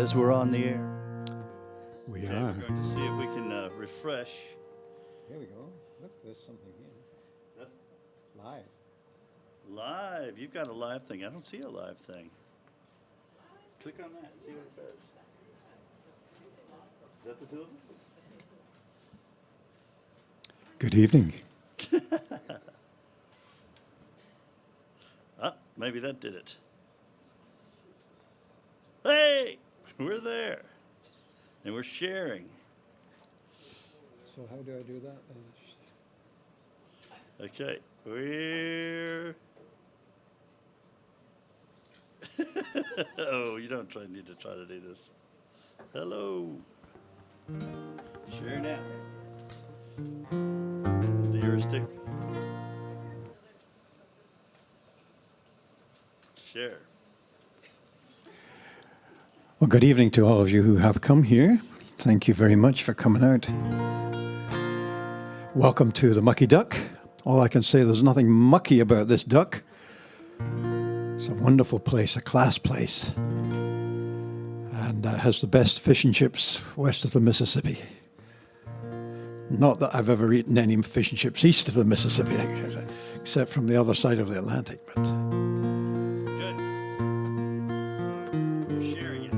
says we're on the air. We Okay, are. we're going to see if we can refresh. Here we go. Look, there's something here. That's Live. live. You've got a live thing. I don't see a live thing. Click on that and see what it says. Is that the two of us? Good evening. Maybe that did it. Hey, we're there. And we're sharing. So how do I do that then? Okay, we're... Oh, you don't need to try to do this. Hello. Share now. Do yours too. Share. Well, good evening to all of you who have come here. Thank you very much for coming out. Welcome to the Mucky Duck. All I can say, there's nothing mucky about this duck. It's a wonderful place, a class place, and has the best fish and chips west of the Mississippi. Not that I've ever eaten any fish and chips east of the Mississippi, except from the other side of the Atlantic. But Good. We're sharing it.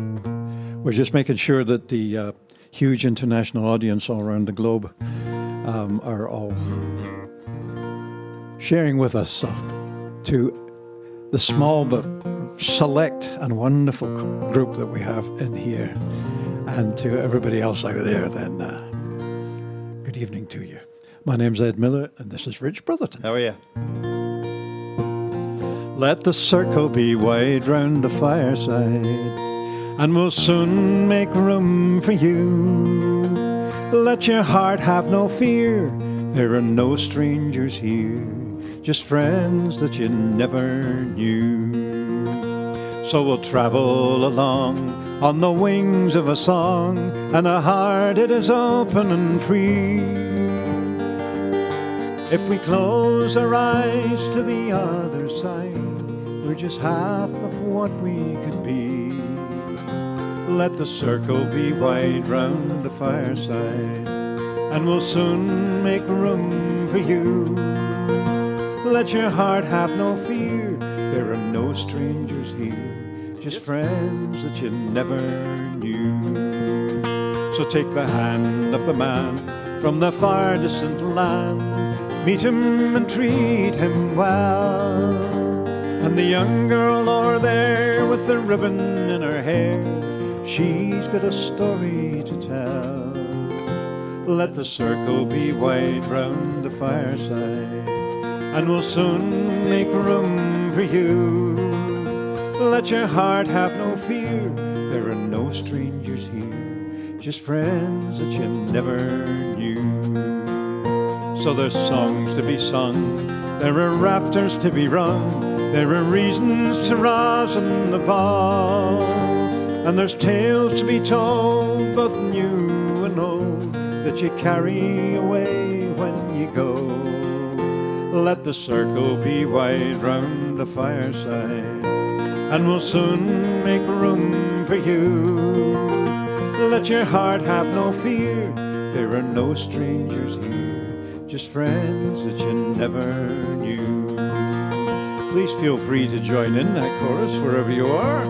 we're just making sure that the huge international audience all around the globe are all sharing with us. So to the small but select and wonderful group that we have in here, and to everybody else out there, then good evening to you. My name's Ed Miller, and this is Rich Brotherton. How are you? Let the circle be wide round the fireside, and we'll soon make room for you. Let your heart have no fear, there are no strangers here, just friends that you never knew. So we'll travel along on the wings of a song, and a heart that is open and free. If we close our eyes to the other side, we're just half of what we could be. Let the circle be wide round the fireside, and we'll soon make room for you. Let your heart have no fear, there are no strangers here, just friends that you never knew. So take the hand of the man from the far distant land, meet him and treat him well. And the young girl over there with the ribbon in her hair, she's got a story to tell. Let the circle be wide round the fireside, and we'll soon make room for you. Let your heart have no fear, there are no strangers here, just friends that you never knew. So there's songs to be sung, there are rafters to be rung, there are reasons to rise and the ball, and there's tales to be told, both new and old, that you carry away when you go. Let the circle be wide round the fireside, and we'll soon make room for you. Let your heart have no fear, there are no strangers here, just friends that you never knew. Please feel free to join in that chorus wherever you are.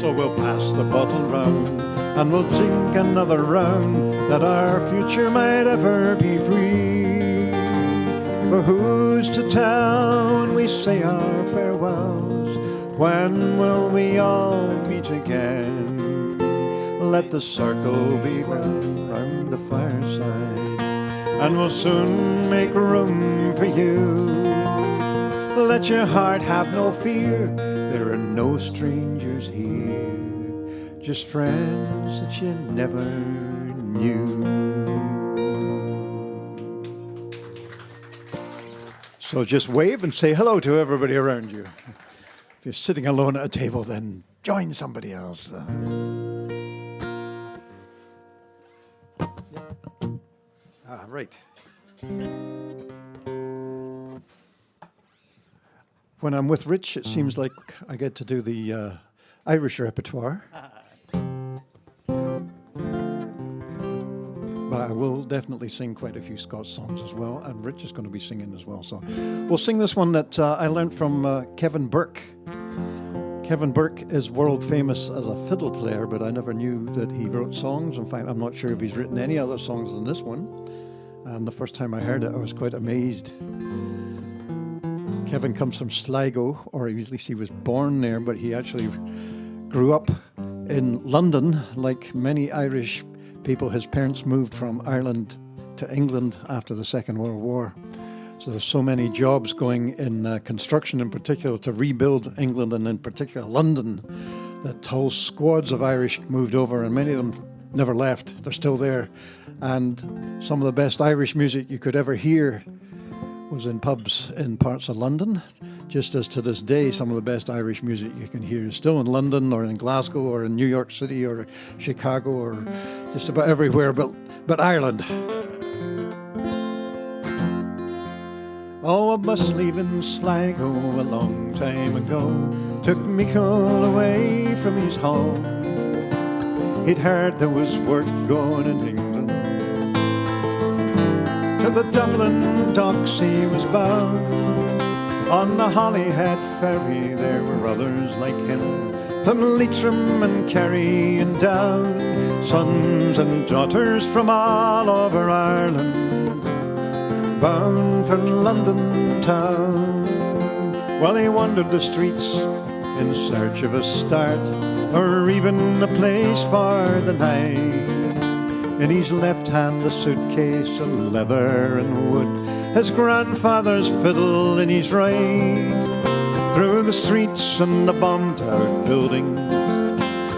So we'll pass the bottle round, and we'll drink another round, that our future might ever be free. For who's to tell when we say our farewells, when will we all meet again? Let the circle be round the fireside, and we'll soon make room for you. Let your heart have no fear, there are no strangers here, just friends that you never knew. So just wave and say hello to everybody around you. If you're sitting alone at a table, then join somebody else. Right. When I'm with Rich, it seems like I get to do the Irish repertoire. But I will definitely sing quite a few Scots songs as well, and Rich is going to be singing as well. So we'll sing this one that I learned from Kevin Burke. Kevin Burke is world famous as a fiddle player, but I never knew that he wrote songs. In fact, I'm not sure if he's written any other songs than this one. And the first time I heard it, I was quite amazed. Kevin comes from Sligo, or at least he was born there, but he actually grew up in London. Like many Irish people, his parents moved from Ireland to England after the Second World War. So there's so many jobs going in construction in particular to rebuild England, and in particular London, that whole squads of Irish moved over, and many of them never left. They're still there. And some of the best Irish music you could ever hear was in pubs in parts of London, just as to this day some of the best Irish music you can hear is still in London or in Glasgow or in New York City or Chicago or just about everywhere but Ireland. Oh, a bus leaving Sligo a long time ago took Michael away from his home. He'd heard there was work going in England. To the Dublin docks he was bound. On the Holyhead ferry there were others like him, from Leitrim and Kerry and Down, sons and daughters from all over Ireland, bound for London town. Well, he wandered the streets in search of a start, or even a place for the night. In his left hand a suitcase of leather and wood, his grandfather's fiddle in his right. Through the streets and the bombed-out buildings,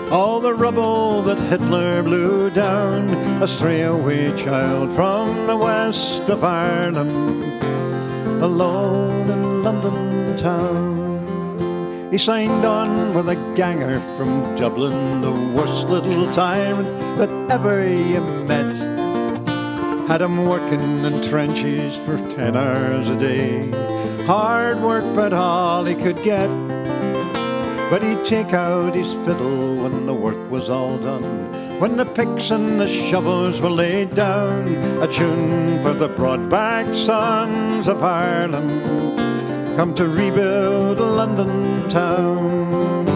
all the rubble that Hitler blew down, a stray-away child from the west of Ireland, alone in London town. He signed on with a ganger from Dublin, the worst little tyrant that ever you met. Had him working in trenches for 10 hours a day. Hard work, but all he could get. But he'd take out his fiddle when the work was all done, when the picks and the shovels were laid down, a tune for the broad-backed sons of Ireland, come to rebuild London town.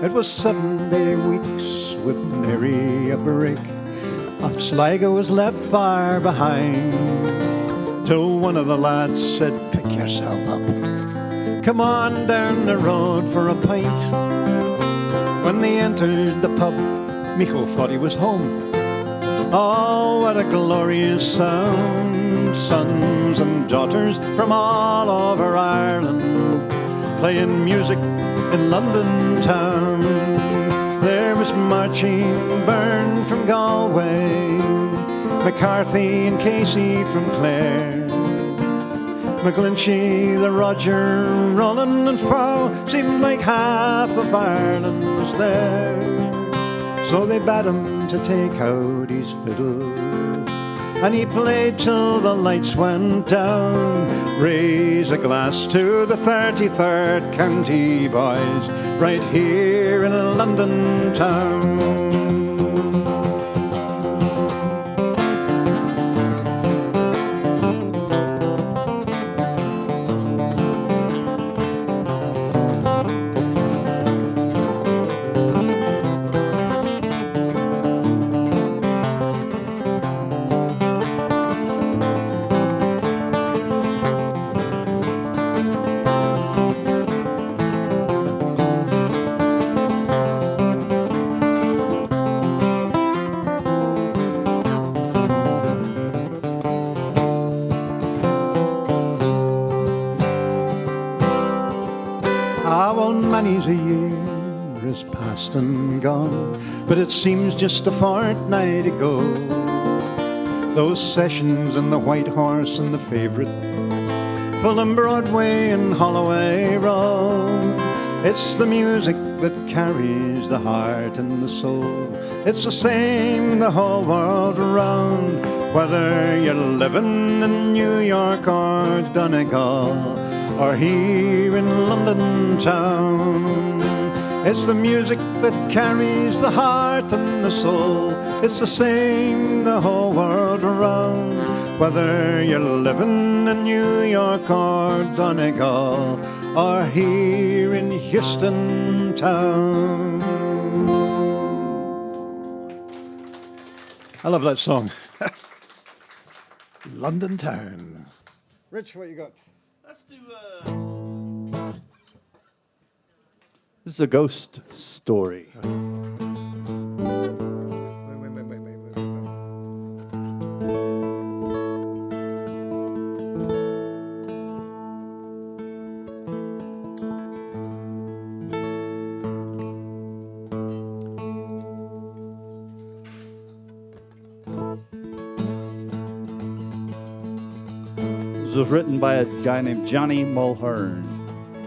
It was 7-day weeks with nary a break. Sligo was left far behind, till one of the lads said, "Pick yourself up, come on down the road for a pint." When they entered the pub, Michael thought he was home. Oh, what a glorious sound, sons and daughters from all over Ireland, playing music in London town. There was marching Byrne from Galway, McCarthy and Casey from Clare, McGlinchey, the Roger, Roland and Farrell. Seemed like half of Ireland was there. So they bade him to take out his fiddle, and he played till the lights went down. Raise a glass to the 33rd County boys, right here in London town. Many's a year is past and gone, but it seems just a fortnight ago. Those sessions and the White Horse and the favourite Fulham Broadway and Holloway Road. It's the music that carries the heart and the soul. It's the same the whole world around, whether you're living in New York or Donegal, or here in London town. It's the music that carries the heart and the soul. It's the same the whole world around, whether you're living in New York or Donegal, or here in Houston town. I love that song. London town. Rich, what you got? Let's do this is a ghost story. Wait. This was written by a guy named Johnny Mulhern.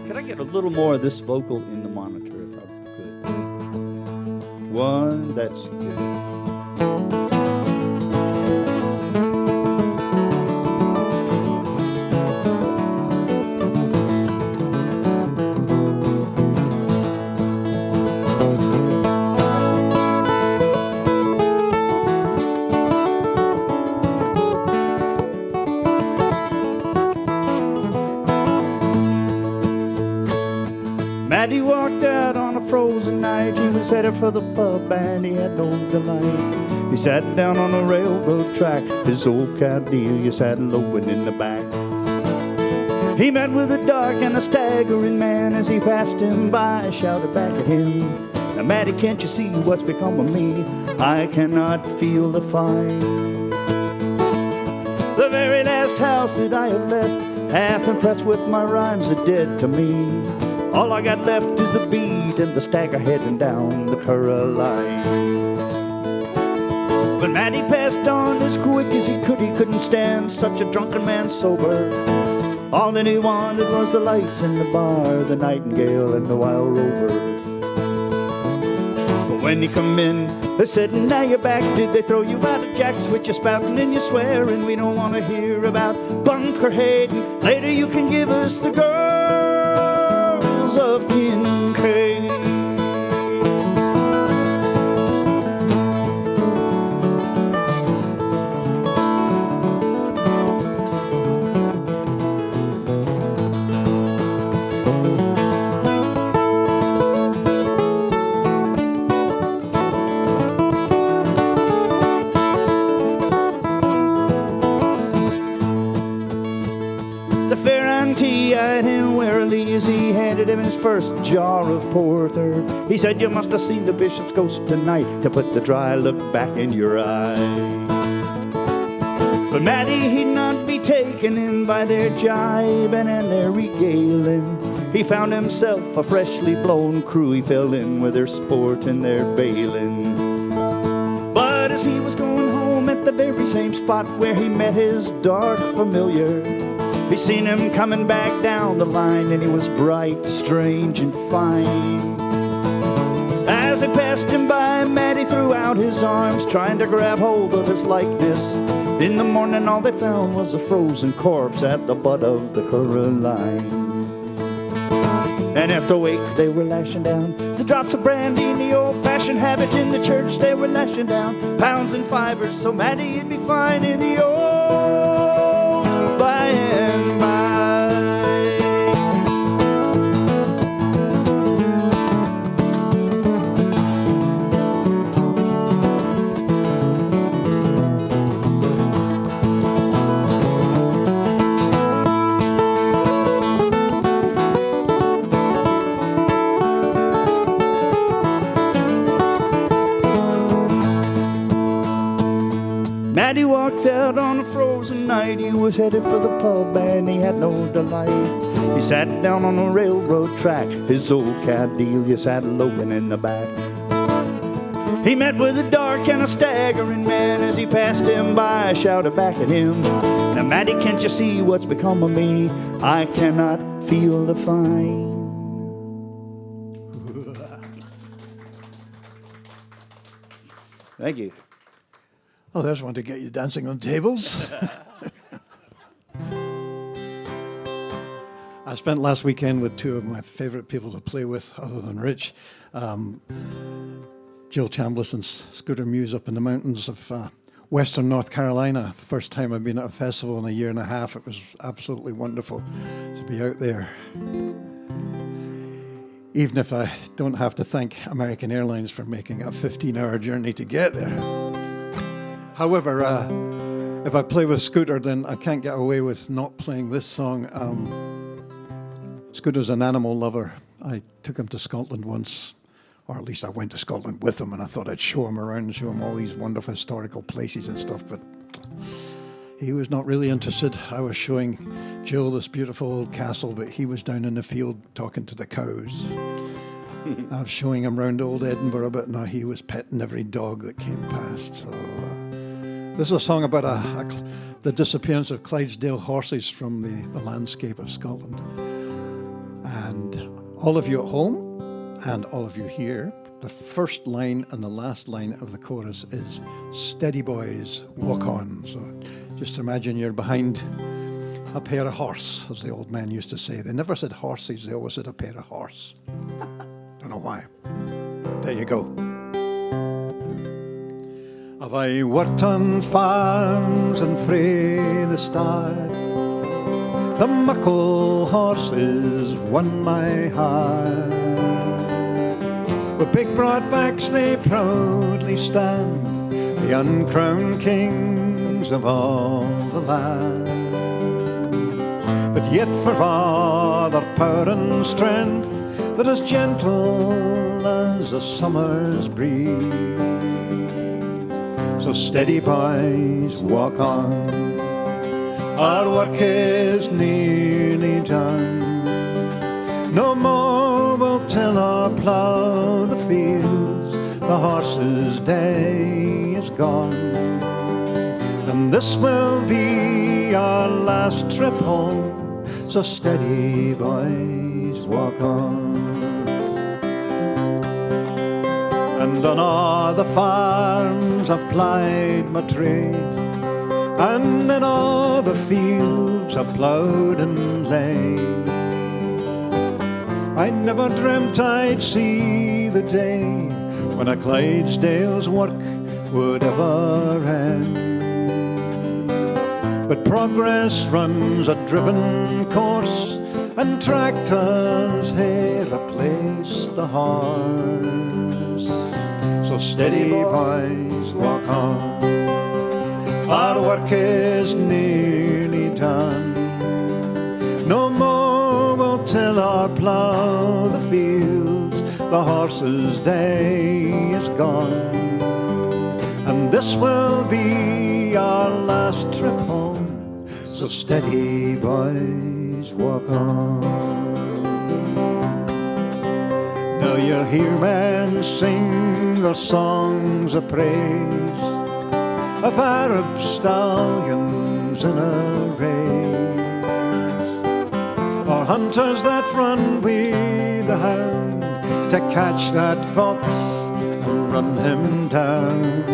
Could I get a little more of this vocal in the monitor if I could? One, that's good. Matty walked out on a frozen night. He was headed for the pub and he had no delight. He sat down on a railroad track, his old Cadelia sat lowing in the back. He met with a dark and a staggering man. As he passed him by, shouted back at him, "Now Matty, can't you see what's become of me? I cannot feel the fight. The very last house that I have left, half impressed with my rhymes, are dead to me. All I got left is the beat and the stagger heading down the Caroline." But Matty passed on as quick as he couldn't stand such a drunken man sober. All that he wanted was the lights in the bar, the nightingale and the wild rover. But when you come in, they said, "Now you're back. Did they throw you out of Jack's with your spouting and your swearing? We don't want to hear about Bunker Hayden. Later you can give us the girls of Kincaid." The fair auntie eyed him warily as he handed him his first jar of porter. He said, "You must have seen the bishop's ghost tonight to put the dry look back in your eye." But Matty, he'd not be taken in by their jibing and their regaling. He found himself a freshly blown crew. He fell in with their sport and their bailing. But as he was going home at the very same spot where he met his dark familiar, he seen him coming back down the line, and he was bright, strange, and fine. As he passed him by, Matty threw out his arms, trying to grab hold of his likeness. In the morning, all they found was a frozen corpse at the butt of the Caroline. And after a wake, they were lashing down the drops of brandy in the old-fashioned habit. In the church, they were lashing down pounds and fivers, so Matty'd be fine in the old by and by. Matty walked out on a frozen night. He was headed for the pub and he had no delight. He sat down on a railroad track, his old Cadelia sat loping in the back. He met with a dark and a staggering man. As he passed him by, I shouted back at him, "Now, Matty, can't you see what's become of me? I cannot feel the fine." Thank you. Oh, there's one to get you dancing on tables. I spent last weekend with two of my favorite people to play with, other than Rich. Jill Chambliss and Scooter Muse up in the mountains of Western North Carolina. First time I've been at a festival in a year and a half. It was absolutely wonderful to be out there. Even if I don't have to thank American Airlines for making a 15-hour journey to get there. However, if I play with Scooter, then I can't get away with not playing this song. Scooter's an animal lover. I took him to Scotland once, or at least I went to Scotland with him, and I thought I'd show him around, show him all these wonderful historical places and stuff, but he was not really interested. I was showing Jill this beautiful old castle, but he was down in the field talking to the cows. I was showing him around old Edinburgh, but no, he was petting every dog that came past. So this is a song about the disappearance of Clydesdale horses from the landscape of Scotland. And all of you at home and all of you here, the first line and the last line of the chorus is "Steady boys, walk on." So just imagine you're behind a pair of horse, as the old man used to say. They never said horses, they always said a pair of horse. Don't know why, but there you go. Have I worked on farms and frae the start? The muckle horses won my heart. With big broad backs they proudly stand, the uncrowned kings of all the land. But yet for all their power and strength, they're as gentle as a summer's breeze. So steady boys, walk on, our work is nearly done. No more we'll till or plough the fields, the horses' day is gone. And this will be our last trip home, so steady boys, walk on. And on all the farms I've plied my trade, and in all the fields I've ploughed and laid. I never dreamt I'd see the day when a Clydesdale's work would ever end. But progress runs a driven course, and tractors here replace the horse. So steady boys, walk on, our work is nearly done. No more we'll till or plough the fields, the horses' day is gone. And this will be our last trip home, so steady boys, walk on. Now you'll hear men sing their songs of praise, of Arab stallions in a race, or hunters that run with the hound to catch that fox and run him down.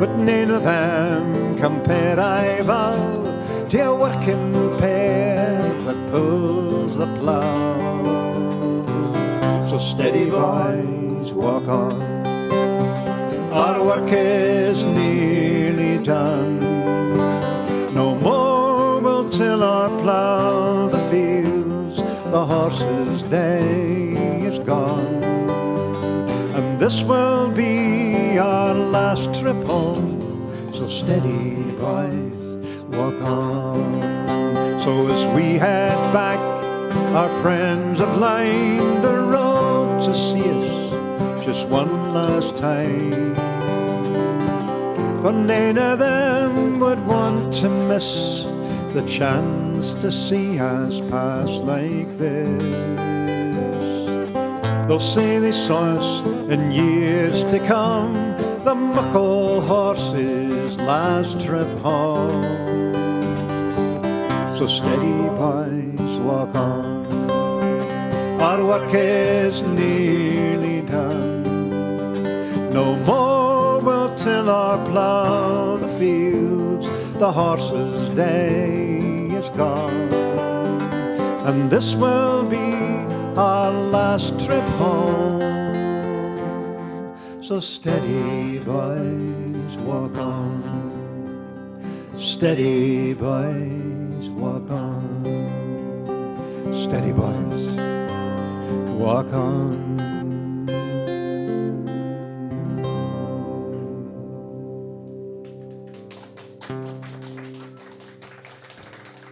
But none of them compare, I vow, to a working pair that pulls the plough. So steady boys, walk on, our work is nearly done. No more we'll till or plough the fields, the horses' day is gone. And this will be our last trip home, so steady boys, walk on. So as we head back, our friends have lined the road to see us just one last time. For none of them would want to miss the chance to see us pass like this. They'll say they saw us in years to come, the muckle horse's last trip home. So steady, boys, walk on. Our work is nearly done. No more we'll till or plough the fields. The horse's day is gone, and this will be our last trip home. So steady, boys, walk on. Steady, boys, walk on. Steady, boys, walk on.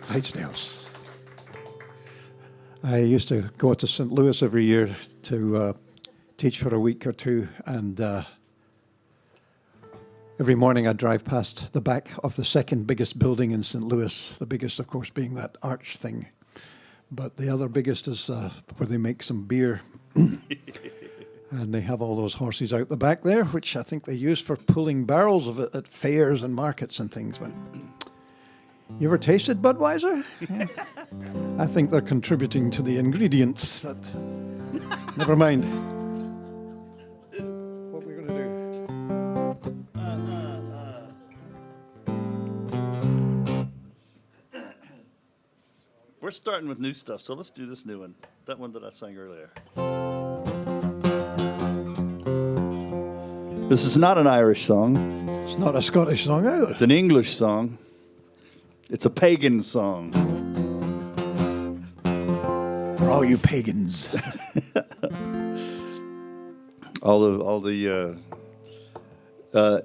Clydesdales. I used to go to St. Louis every year to teach for a week or two, and every morning I'd drive past the back of the second biggest building in St. Louis, the biggest, of course, being that arch thing. But the other biggest is where they make some beer. And they have all those horses out the back there, which I think they use for pulling barrels of it at fairs and markets and things. But you ever tasted Budweiser? Yeah. I think they're contributing to the ingredients, but never mind. What we're going to do? We're starting with new stuff, so let's do this new one. That one that I sang earlier. This is not an Irish song. It's not a Scottish song either. It's an English song. It's a pagan song. For all you pagans.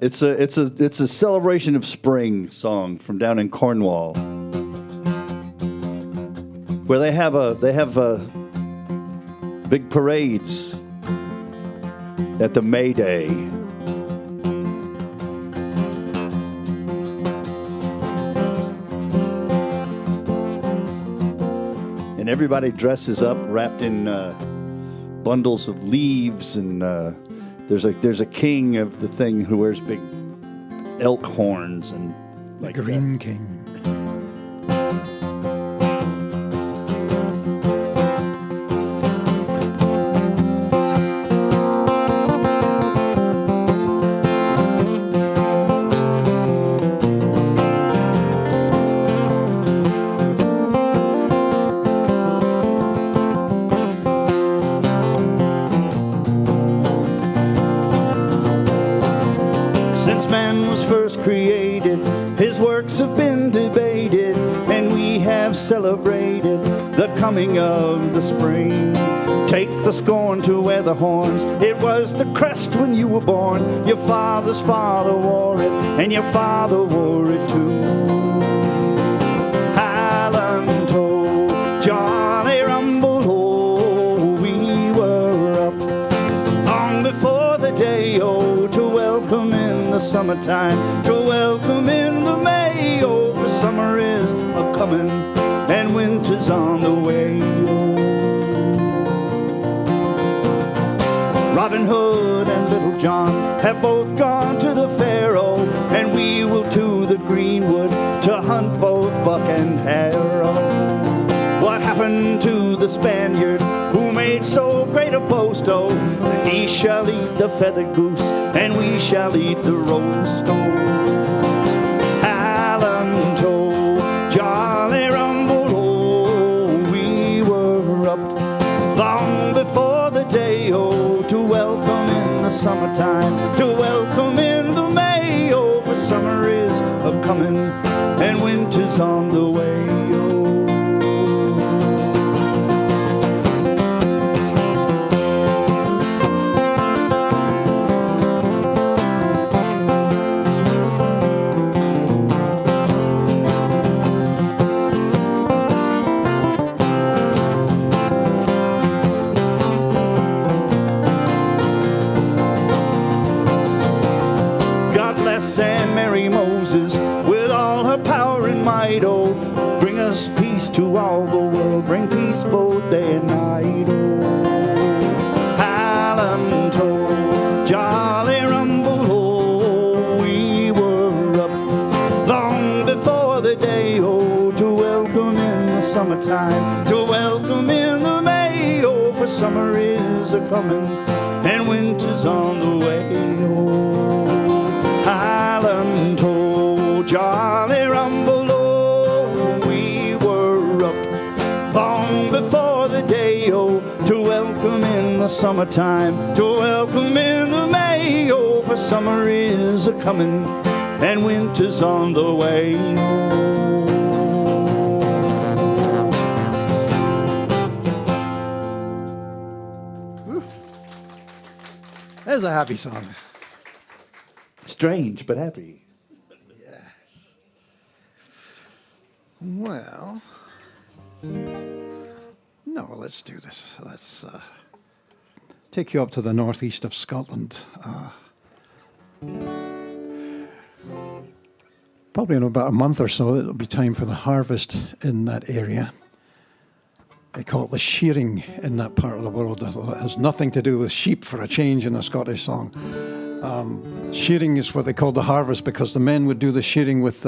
It's a celebration of spring song from down in Cornwall, where they have big parades at the May Day. And everybody dresses up, wrapped in bundles of leaves, and there's a king of the thing who wears big elk horns and like a green king. Created, his works have been debated, and we have celebrated the coming of the spring. Take the scorn to wear the horns, it was the crest when you were born. Your father's father wore it, and your father wore it too. Highland ho, Johnny Rumble ho, we were up long before the day oh to welcome in the summertime, to welcome in the May. Oh, the summer is a-comin' and winter's on the way. Robin Hood and Little John have both gone to the fair, oh, and we will to the greenwood to hunt both buck and hare. What happened to the Spaniard who made so great a boast? Oh, he shall eat the feathered goose, and we shall eat the roast. Oh, Highland ho, Jolly Rumble ho, we were up long before the day oh to welcome in the summertime, to welcome in the May. Oh, for summer is a-comin' and winter's on the way. And Mary Moses, with all her power and might, oh, bring us peace to all the world, bring peace both day and night. Oh, summertime to welcome in the May. Oh, for summer is a-coming and winter's on the way. Oh, Highland ho, jolly rumble, oh, we were up long before the day, oh, to welcome in the summertime, to welcome in the May. Oh, for summer is a-coming and winter's on the way. There's a happy song. Strange, but happy. Yeah. Well, no, let's do this. Let's take you up to the northeast of Scotland. Probably in about a month or so, it'll be time for the harvest in that area. They call it the shearing in that part of the world. It has nothing to do with sheep, for a change in a Scottish song. Shearing is what they call the harvest, because the men would do the shearing with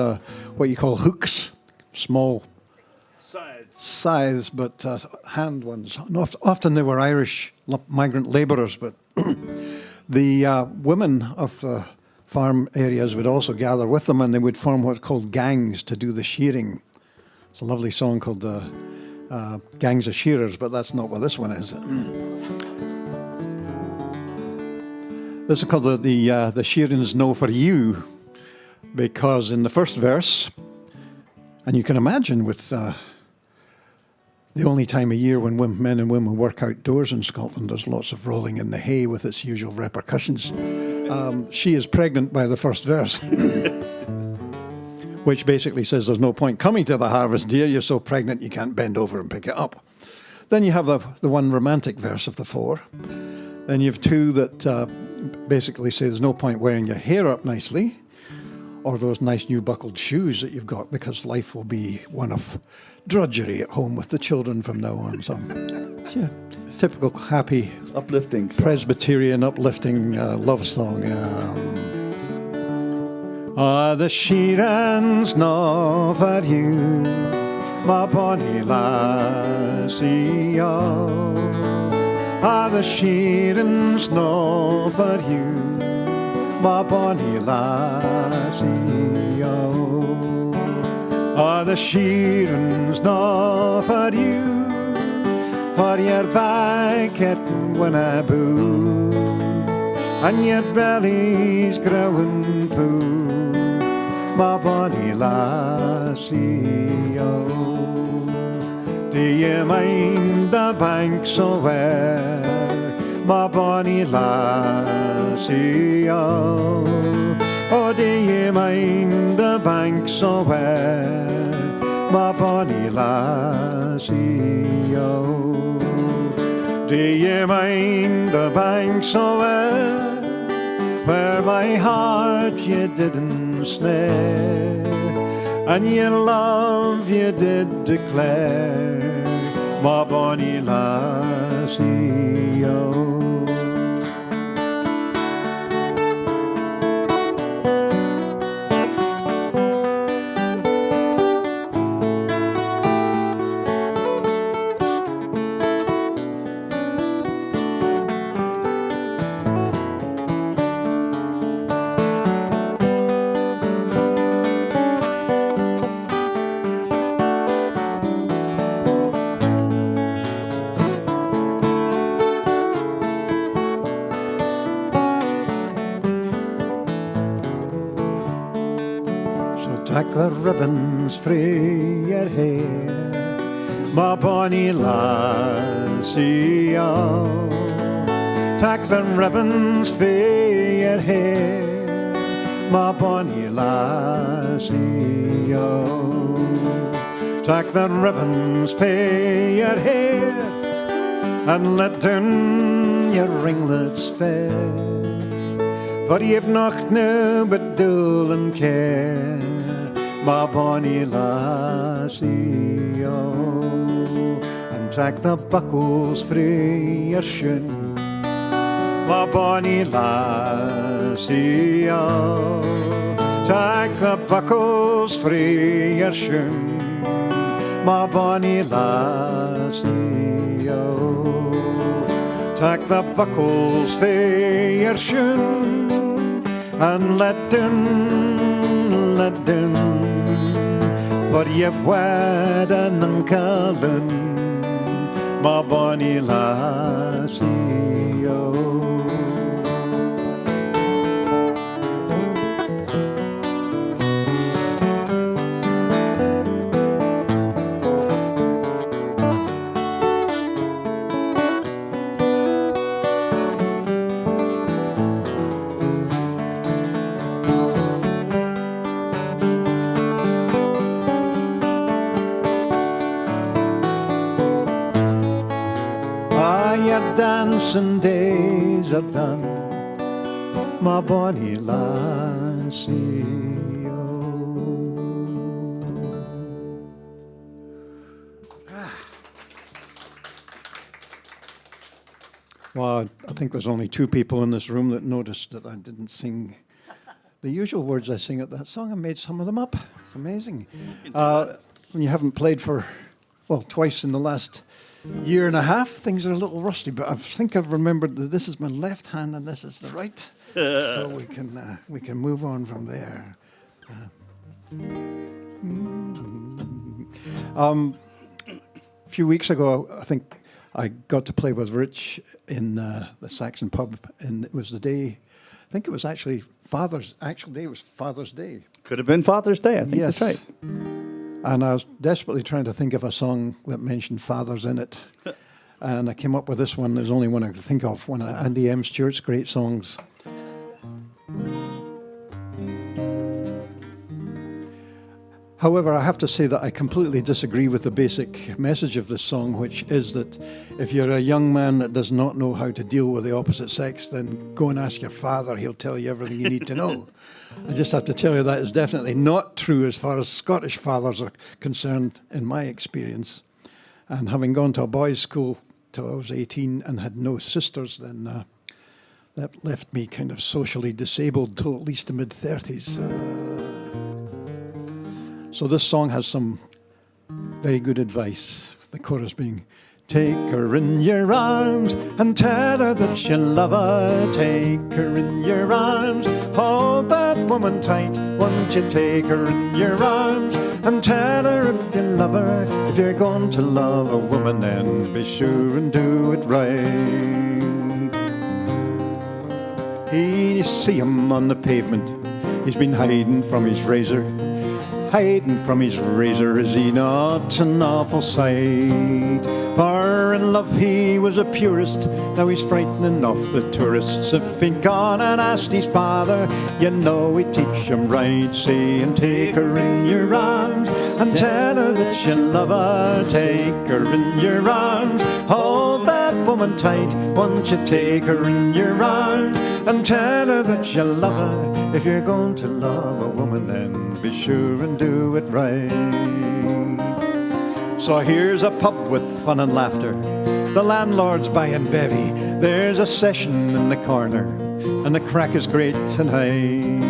what you call hooks, small scythes, but hand ones. Often they were Irish migrant labourers, but the women of the farm areas would also gather with them, and they would form what's called gangs to do the shearing. It's a lovely song called Gangs of Shearers, but that's not what this one is. This is called the Shearing's No For You, because in the first verse, and you can imagine with the only time of year when men and women work outdoors in Scotland, there's lots of rolling in the hay with its usual repercussions. She is pregnant by the first verse. Which basically says there's no point coming to the harvest, dear. You're so pregnant you can't bend over and pick it up. Then you have the one romantic verse of the four. Then you have two that basically say there's no point wearing your hair up nicely or those nice new buckled shoes that you've got, because life will be one of drudgery at home with the children from now on. So, yeah, typical happy, uplifting, Presbyterian uplifting love song. The shearing's no for you, my bonny lassie, oh. The shearing's no for you, my bonny lassie, oh. The shearing's no for you, for your back at when I boo, and your belly's growing full, my bonny lassie, oh. Do you mind the banks so well, my bonny lassie, oh. Oh, do you mind the banks so well, my bonny lassie, oh. Do you mind the banks so well, where my heart you didn't snare, and your love you did declare, my bonny lassie, oh. Take the ribbons frae your hair, my bonny lassie, oh. Take the ribbons frae your hair, my bonny lassie, oh. Take the ribbons frae your hair, and let down your ringlets fair, for you've knocked no but dole and care, my bonny lassie, oh. And take the buckles frae your shoon, my bonny lassie, oh. Take the buckles frae your shoon, my bonny lassie, oh. Tak the buckles fae your shoon, and let down, but you've wed an Cullen, my bonny lassie, oh. Dancing days are done, my bonny lassie, oh. Well, I think there's only 2 people in this room that noticed that I didn't sing the usual words I sing at that song. I made some of them up. It's amazing. When you haven't played for, well, twice in the last year and a half, things are a little rusty, but I think I've remembered that this is my left hand and this is the right, so we can move on from there. A few weeks ago, I think I got to play with Rich in the Saxon pub, and it was the day. I think it was actually Father's Day. Could have been Father's Day. I think Yes. that's right. And I was desperately trying to think of a song that mentioned fathers in it. And I came up with this one. There's only one I could think of, one of Andy M. Stewart's great songs. However, I have to say that I completely disagree with the basic message of this song, which is that if you're a young man that does not know how to deal with the opposite sex, then go and ask your father. He'll tell you everything you need to know. I just have to tell you that is definitely not true as far as Scottish fathers are concerned, in my experience. And having gone to a boys' school till I was 18 and had no sisters, then that left me kind of socially disabled till at least the mid-30s. So this song has some very good advice. The chorus being, take her in your arms and tell her that you love her. Take her in your arms, hold that woman tight. Won't you take her in your arms and tell her if you love her. If you're going to love a woman, then be sure and do it right. You see him on the pavement, he's been hiding from his razor. Hiding from his razor, is he not an awful sight? For in love he was a purist, now he's frightening off the tourists. If he'd gone and asked his father, you know he'd teach him right. Say and take her in your arms and tell her that you love her. Take her in your arms, hold that woman tight. Won't you take her in your arms and tell her that you love her. If you're going to love a woman, then be sure and do it right. So here's a pub with fun and laughter. The landlord's buying bevy. There's a session in the corner, and the crack is great tonight.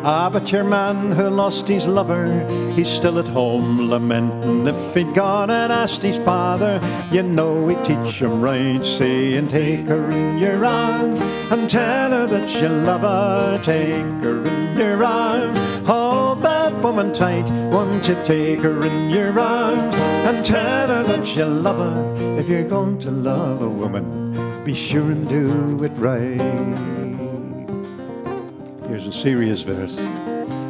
But your man who lost his lover, he's still at home lamenting. If he'd gone and asked his father, you know he'd teach him right. Say and take her in your arms and tell her that you love her. Take her in your arms, hold that woman tight. Won't you take her in your arms and tell her that you love her. If you're going to love a woman, be sure and do it right. Here's a serious verse.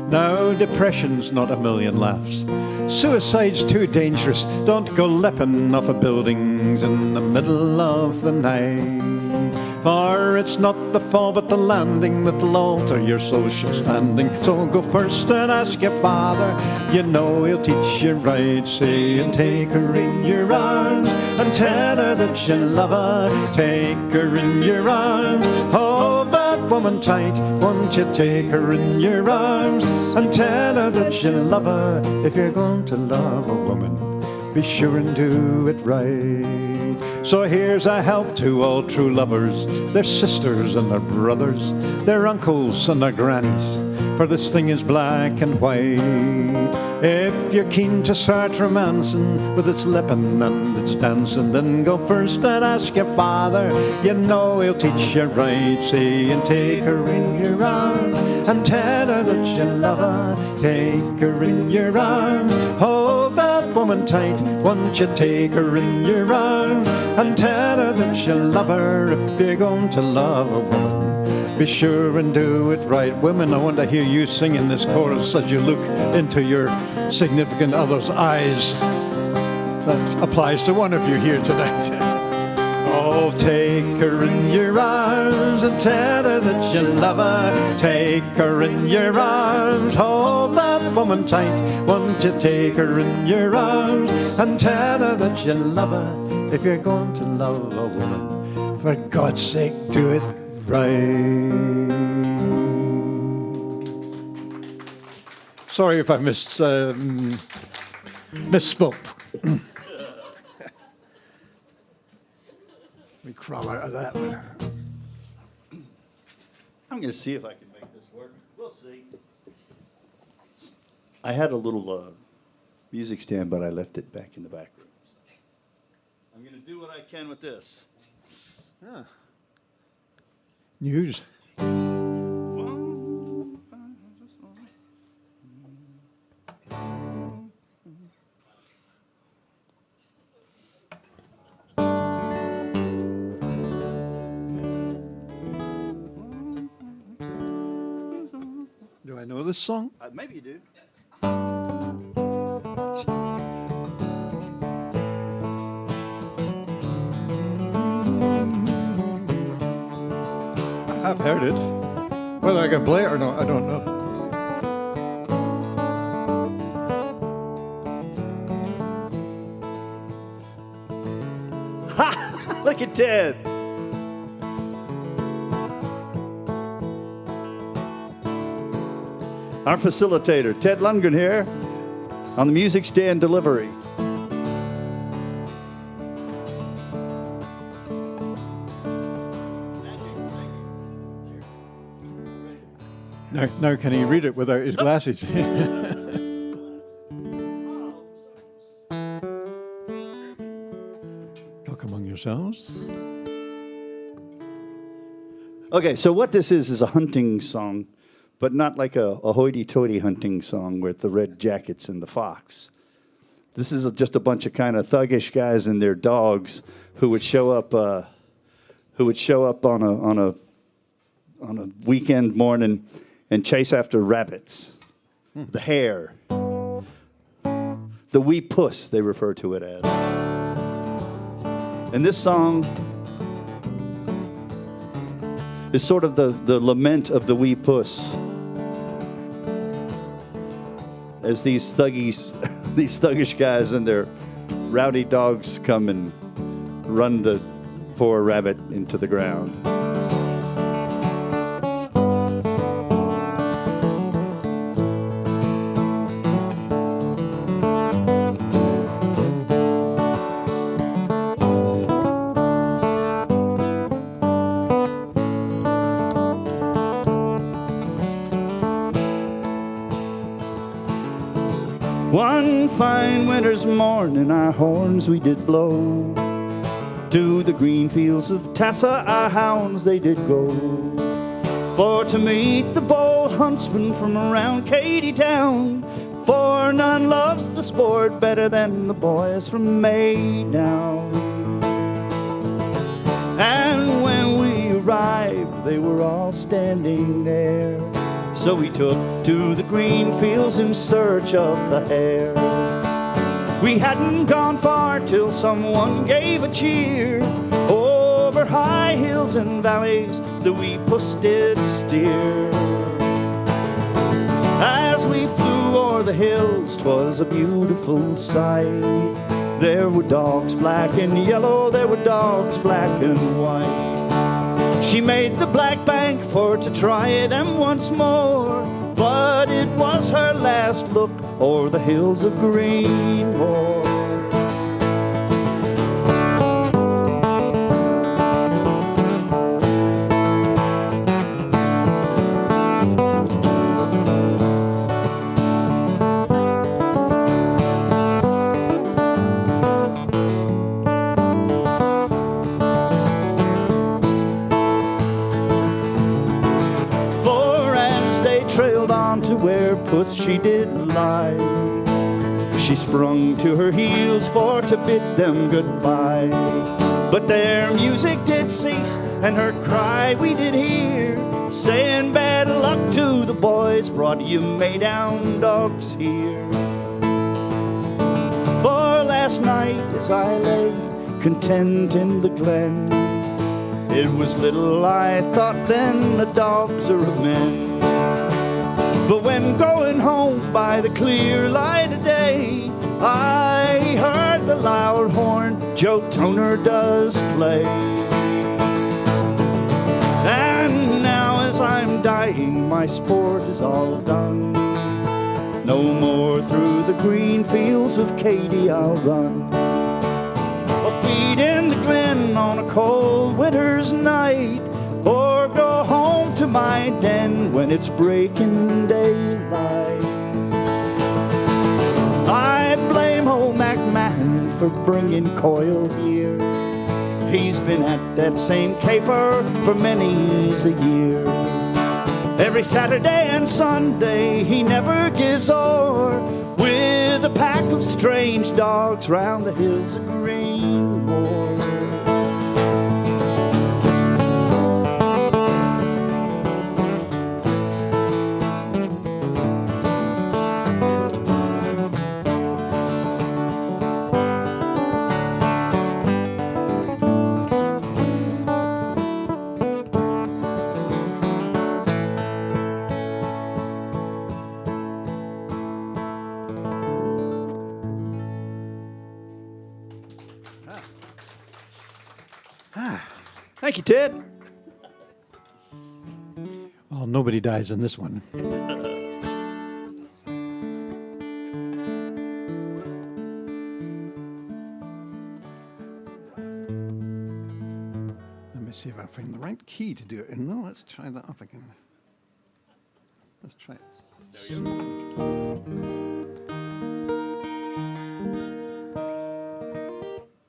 Now depression's not a million laughs. Suicide's too dangerous. Don't go leaping off of buildings in the middle of the night. For it's not the fall but the landing that'll alter your social standing. So go first and ask your father, you know he'll teach you right. Say and take her in your arms and tell her that you love her. Take her in your arms, hold that woman tight. Won't you take her in your arms and tell her that you love her. If you're going to love a woman, be sure and do it right. So here's a help to all true lovers, their sisters and their brothers, their uncles and their grannies. for this thing is black and white. If you're keen to start romancing with its lippin' and its dancing, then go first and ask your father. You know he'll teach you right. Say and take her in your arms and tell her that you love her. Take her in your arms, hold that woman tight. Won't you take her in your arms and tell her that you love her? If you're going to love a woman, be sure and do it right. Women, I want to hear you singing this chorus as you look into your significant other's eyes. That applies to one of you here tonight. Oh, take her in your arms and tell her that you love her. Take her in your arms, hold that woman tight. Won't you take her in your arms and tell her that you love her? If you're going to love a woman, for God's sake, do it right. Sorry if I misspoke. Let me crawl out of that one. I'm going to see if I can make this work. We'll see. I had a little music stand, but I left it back in the back room. I'm going to do what I can with this. Ah. News. Do I know this song? Maybe you do. I've heard it. Whether I can play it or not, I don't know. Ha! Look at Ted. Our facilitator, Ted Lundgren here on the music stand delivery. Now can he read it without his glasses? Talk among yourselves. Okay, so what this is a hunting song, but not like a hoity-toity hunting song with the red jackets and the fox. This is just a bunch of kind of thuggish guys and their dogs who would show up on a weekend morning and chase after rabbits, the hare, the wee puss, they refer to it as. And this song is sort of the lament of the wee puss as these thuggish guys and their rowdy dogs come and run the poor rabbit into the ground. One fine winter's morning our horns we did blow. To the green fields of Tassa our hounds they did go. For to meet the bold huntsman from around Katy town. For none loves the sport better than the boys from Maydown. And when we arrived they were all standing there. So we took to the green fields in search of the hare. We hadn't gone far till someone gave a cheer. Over high hills and valleys the wee puss did steer. As we flew o'er the hills 'twas a beautiful sight. There were dogs black and yellow, there were dogs black and white. She made the black bank for to try them once more, but it was her last look o'er the hills of Greenmore. did lie. She sprung to her heels for to bid them goodbye. But their music did cease, and her cry we did hear, saying bad luck to the boys, brought you Maydown dogs here. For last night as I lay content in the glen, it was little I thought then the dogs are of men. But when going home by the clear light of day, I heard the loud horn Joe Toner does play. And now as I'm dying, my sport is all done. No more through the green fields of Katy I'll run, or feed in the glen on a cold winter's night, or go home to my den when it's breaking daylight. I blame old MacMahon for bringing Coyle here. He's been at that same caper for many's a year. Every Saturday and Sunday he never gives o'er, with a pack of strange dogs round the hills of Greenmore. Thank you, Ted. Well, nobody dies in this one. Let me see if I find the right key to do it in. No, let's try that up again. Let's try it. There you go.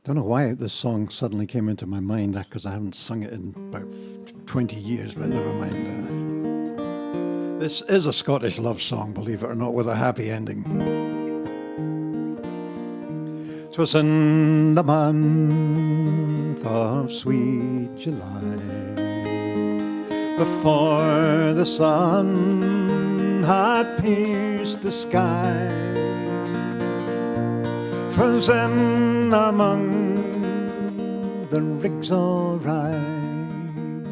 Don't know why this song suddenly came into my mind, because I haven't sung it in about 20 years, but never mind. This is a Scottish love song, believe it or not, with a happy ending. 'Twas in the month of sweet July, before the sun had pierced the sky, 'twas in among the rigs all right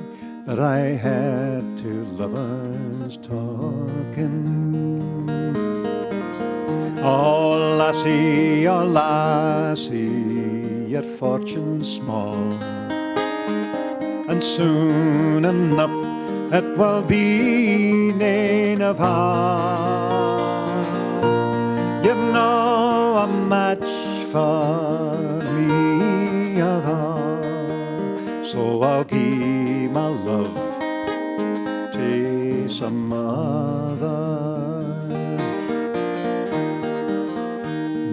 that I had two lovers talking. Oh lassie, yet fortune small, and soon enough it will be nane of harm. You've no a match for me of all, so I'll give my love to some other.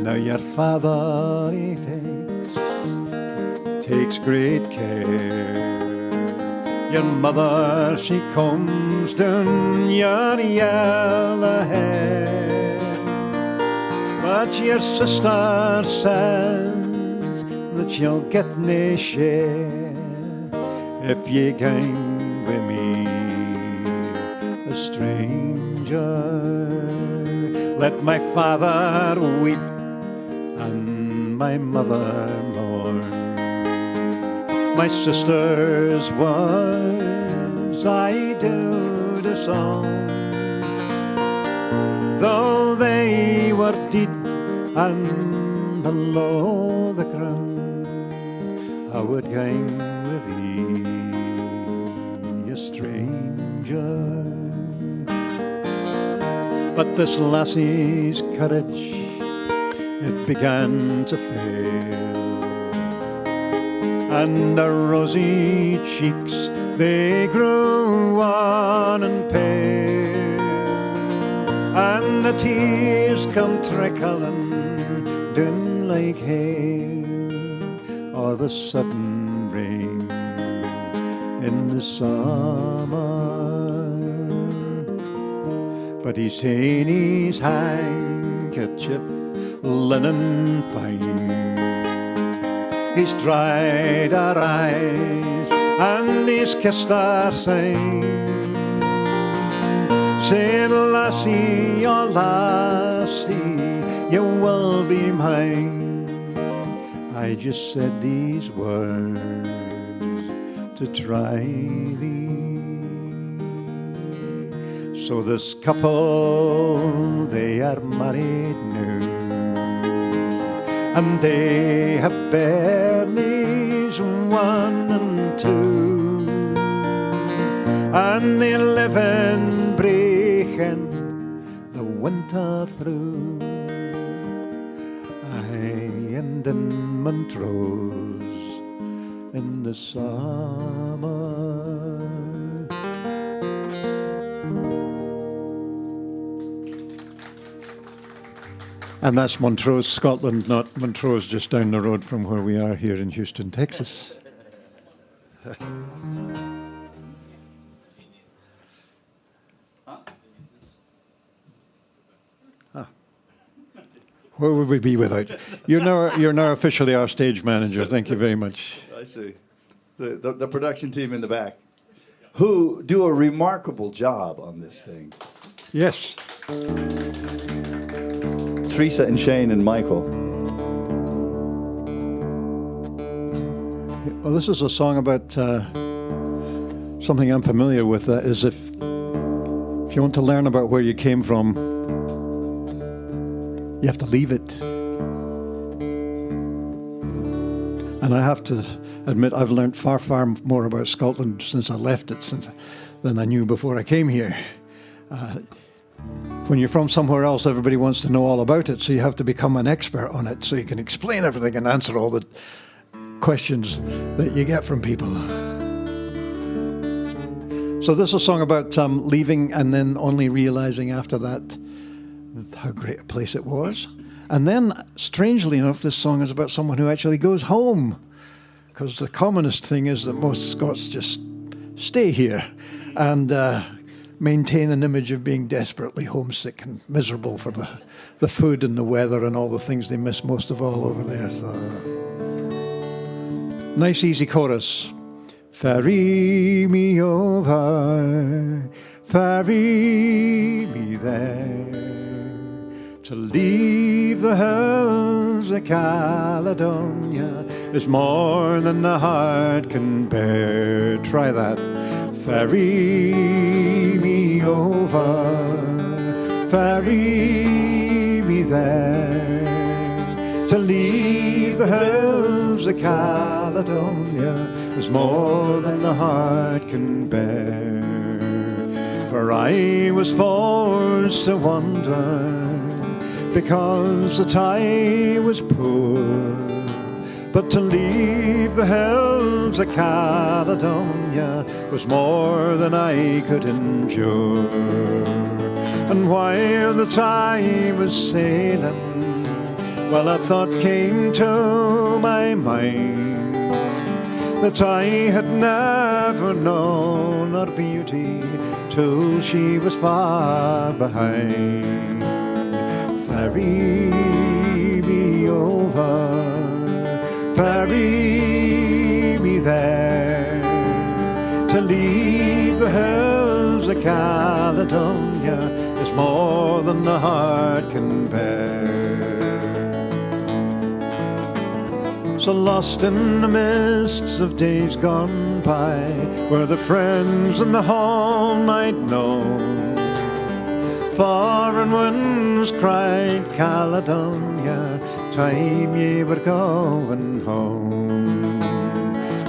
Now your father he takes great care. Your mother she combs down your yellow hair, but your sister says that you'll get nae share if ye gang with me, a stranger. Let my father weep and my mother mourn. My sister's words I do disown, though they were deep and below the ground. I would gang with thee, a stranger. But this lassie's courage, it began to fail, and her rosy cheeks, they grew wan and pale, and the tears come trickling down like hail, or the sudden rain in the summer. but he's ta'en his handkerchief linen fine. He's dried our eyes and he's kissed our sighs, saying, lassie, oh lassie, you will be mine. I just said these words to try thee. So this couple, they are married now, and they have bairnies 1 and 2, and they live in Brachan the winter through. And in Montrose in the summer. And that's Montrose, Scotland, not Montrose just down the road from where we are here in Houston, Texas. Where would we be without you? You're now officially our stage manager. Thank you very much. I see. The production team in the back, who do a remarkable job on this thing. Yes. Teresa and Shane and Michael. Well, this is a song about something I'm familiar with. Is if you want to learn about where you came from, you have to leave it. And I have to admit, I've learned far, far more about Scotland since I left it than I knew before I came here. When you're from somewhere else, everybody wants to know all about it, so you have to become an expert on it so you can explain everything and answer all the questions that you get from people. So this is a song about leaving and then only realizing after that how great a place it was. And then, strangely enough, this song is about someone who actually goes home, because the commonest thing is that most Scots just stay here and maintain an image of being desperately homesick and miserable for the food and the weather and all the things they miss most of all over there. So, nice easy chorus. Ferry me over, ferry me there, to leave the hills of Caledonia is more than the heart can bear. Try that. Ferry me over, ferry me there, to leave the hills of Caledonia is more than the heart can bear. For I was forced to wander because the tie was poor, but to leave the hills of Caledonia was more than I could endure. And while the tie was sailing, well, a thought came to my mind that I had never known her beauty till she was far behind. Ferry me over, ferry me there, to leave the hills of Caledonia is more than the heart can bear. So lost in the mists of days gone by were the friends and the home I'd known. Foreign winds cried Caledonia, time ye were going home.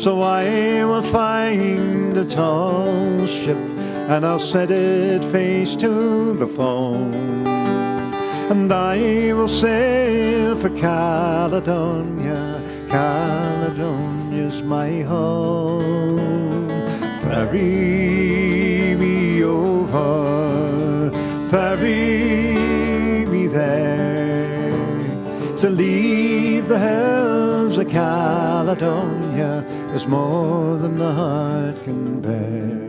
So I will find a tall ship and I'll set it face to the foam, and I will sail for Caledonia. Caledonia's my home. Ferry me over, ferry me there, to leave the hills of Caledonia is more than the heart can bear.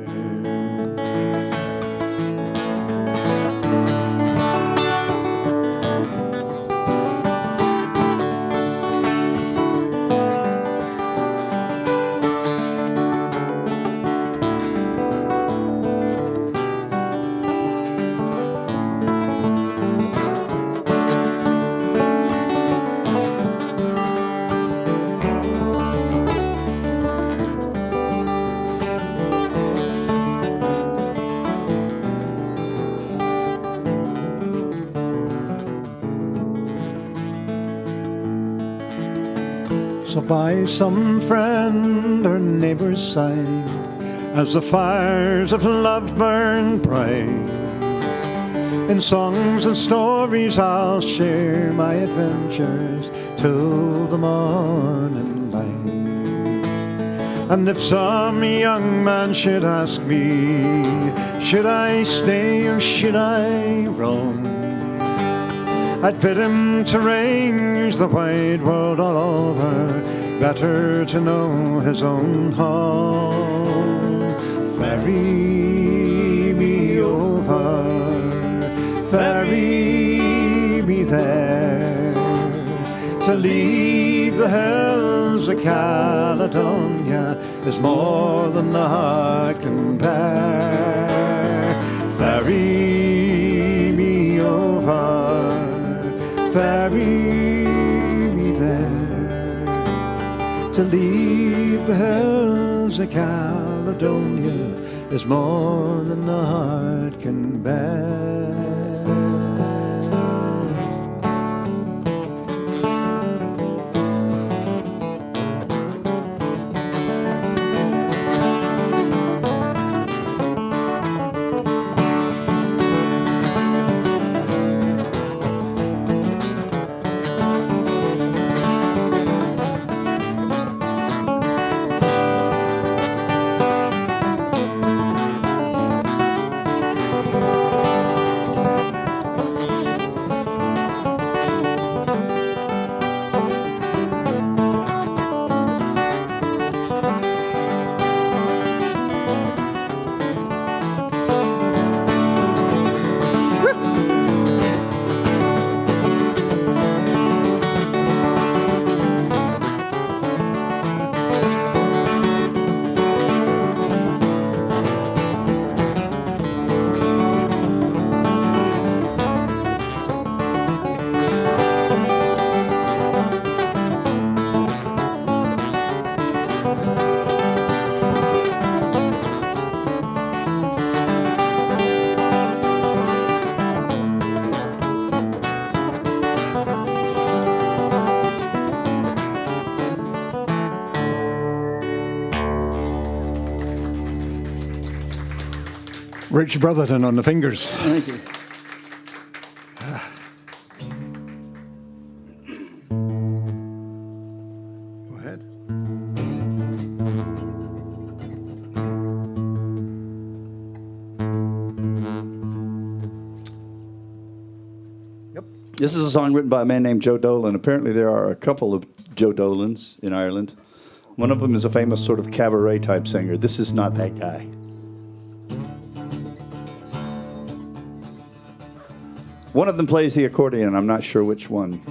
So by some friend or neighbor's side, as the fires of love burn bright, in songs and stories I'll share my adventures till the morning light. And if some young man should ask me, should I stay or should I roam, I'd bid him to range the wide world all over, better to know his own home. Ferry me over, ferry me there, to leave the hills of Caledonia is more than the heart can bear. Ferry me over, ferry me there, to leave the hills of Caledonia is more than the heart can bear. Rich Brotherton on the fingers. Thank you. Go ahead. Yep. This is a song written by a man named Joe Dolan. Apparently there are a couple of Joe Dolans in Ireland. One of them is a famous sort of cabaret type singer. This is not that guy. One of them plays the accordion. I'm not sure which one.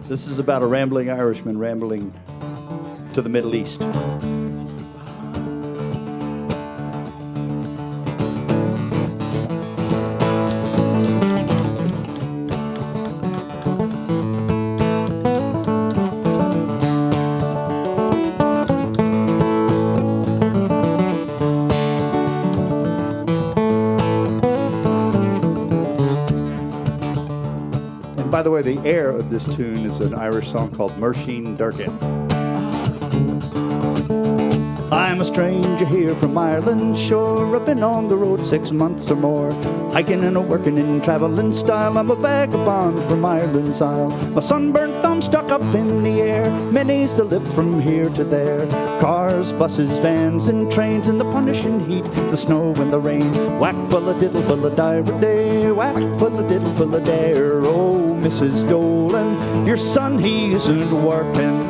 This is about a rambling Irishman rambling to the Middle East. By the way, the air of this tune is an Irish song called Mersheen Durkin. I'm a stranger here from Ireland, sure. I've been on the road 6 months or more, hiking and a-working in traveling style. I'm a vagabond from Ireland's Isle. My sunburnt thumb stuck up in the air. Many's the lift from here to there. Cars, buses, vans, and trains in the punishing heat, the snow and the rain. Whack full of diddle, full of dire day. Whack full of diddle, full of dare. Oh, Mrs. Dolan, your son, he isn't working.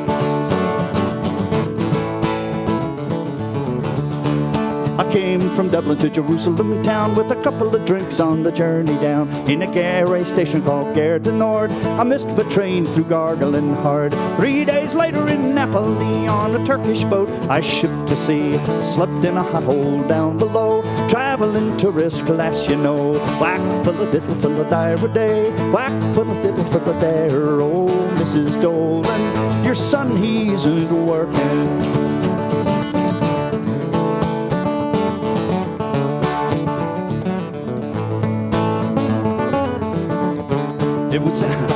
I came from Dublin to Jerusalem town with a couple of drinks on the journey down. In a Gary station called Gare du Nord, I missed the train through gargling hard. 3 days later in Napoli on a Turkish boat I shipped to sea. Slept in a hot hole down below, traveling tourist class, you know. Whack full of diddle, full of dire day. Whack full of diddle, full of dare. Oh, Mrs. Dolan, your son, he isn't working. roads.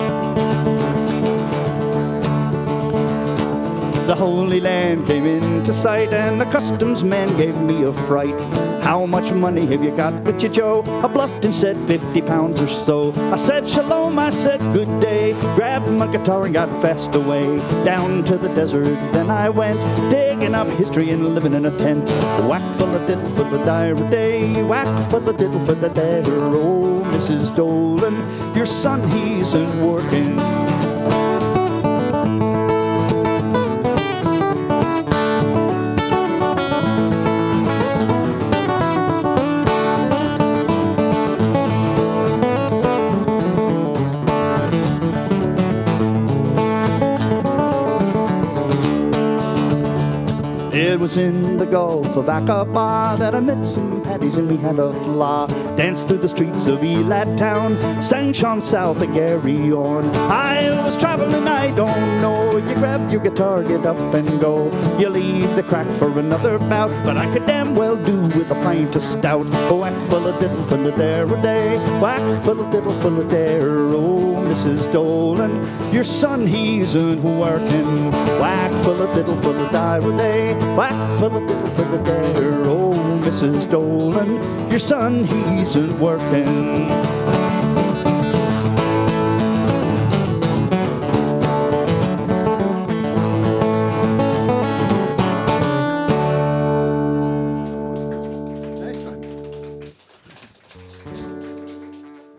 The Holy Land came into sight, and the customs man gave me a fright. How much money have you got with you, Joe? I bluffed and said 50 pounds or so. I said shalom, I said good day, grabbed my guitar and got fast away. Down to the desert then I went, digging up history and living in a tent. Whack full of diddle for the dire day, whack full of diddle for the dead. Oh, Mrs. Dolan, your son, he's working. It was in the Gulf of Aqaba that I met some paddies and we had a fla. Danced through the streets of Elat town, sang Sean South and Gary on. I was traveling, I don't know. You grab your guitar, get up and go. You leave the crack for another bout, but I could damn well do with a pint of stout. Whack full of diddle full of dare a day, whack full of diddle full of dare. Oh, Mrs. Dolan, your son, he's working. Whack full of diddle full of dire a day, whack full of diddle full of dare. Oh, Mrs. Dolan, your son, he's working.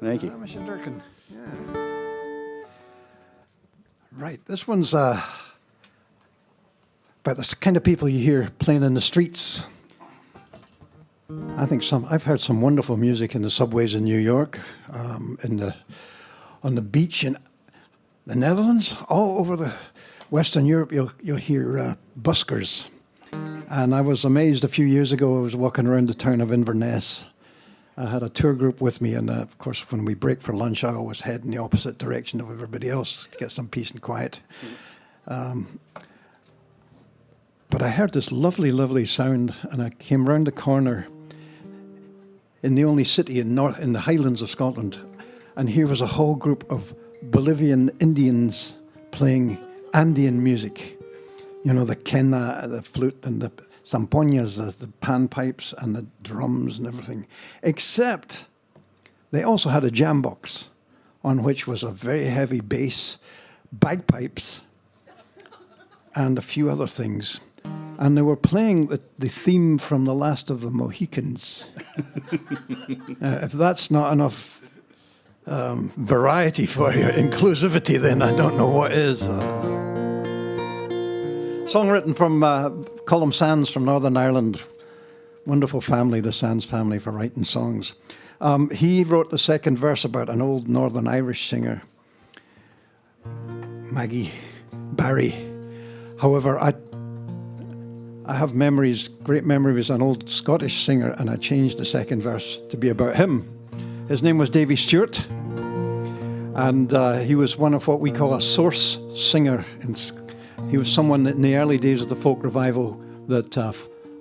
Thank you. Mr. Durkin. Yeah. Right, this one's about the kind of people you hear playing in the streets. I've heard some wonderful music in the subways in New York, on the beach in the Netherlands, all over the Western Europe. You'll hear buskers, and I was amazed a few years ago. I was walking around the town of Inverness. I had a tour group with me, and of course, when we break for lunch, I always head in the opposite direction of everybody else to get some peace and quiet. But I heard this lovely, lovely sound, and I came round the corner in the only city in the Highlands of Scotland, and here was a whole group of Bolivian Indians playing Andean music. You know, the quena, the flute, and the zampoñas, the panpipes, and the drums and everything. Except they also had a jam box on which was a very heavy bass, bagpipes, and a few other things. And they were playing the theme from The Last of the Mohicans. If that's not enough variety for you, inclusivity, then I don't know what is. Song written from Colum Sands from Northern Ireland. Wonderful family, the Sands family, for writing songs. He wrote the second verse about an old Northern Irish singer, Maggie Barry. However, I have great memories of an old Scottish singer, and I changed the second verse to be about him. His name was Davy Stewart, and he was one of what we call a source singer. He was someone that in the early days of the folk revival that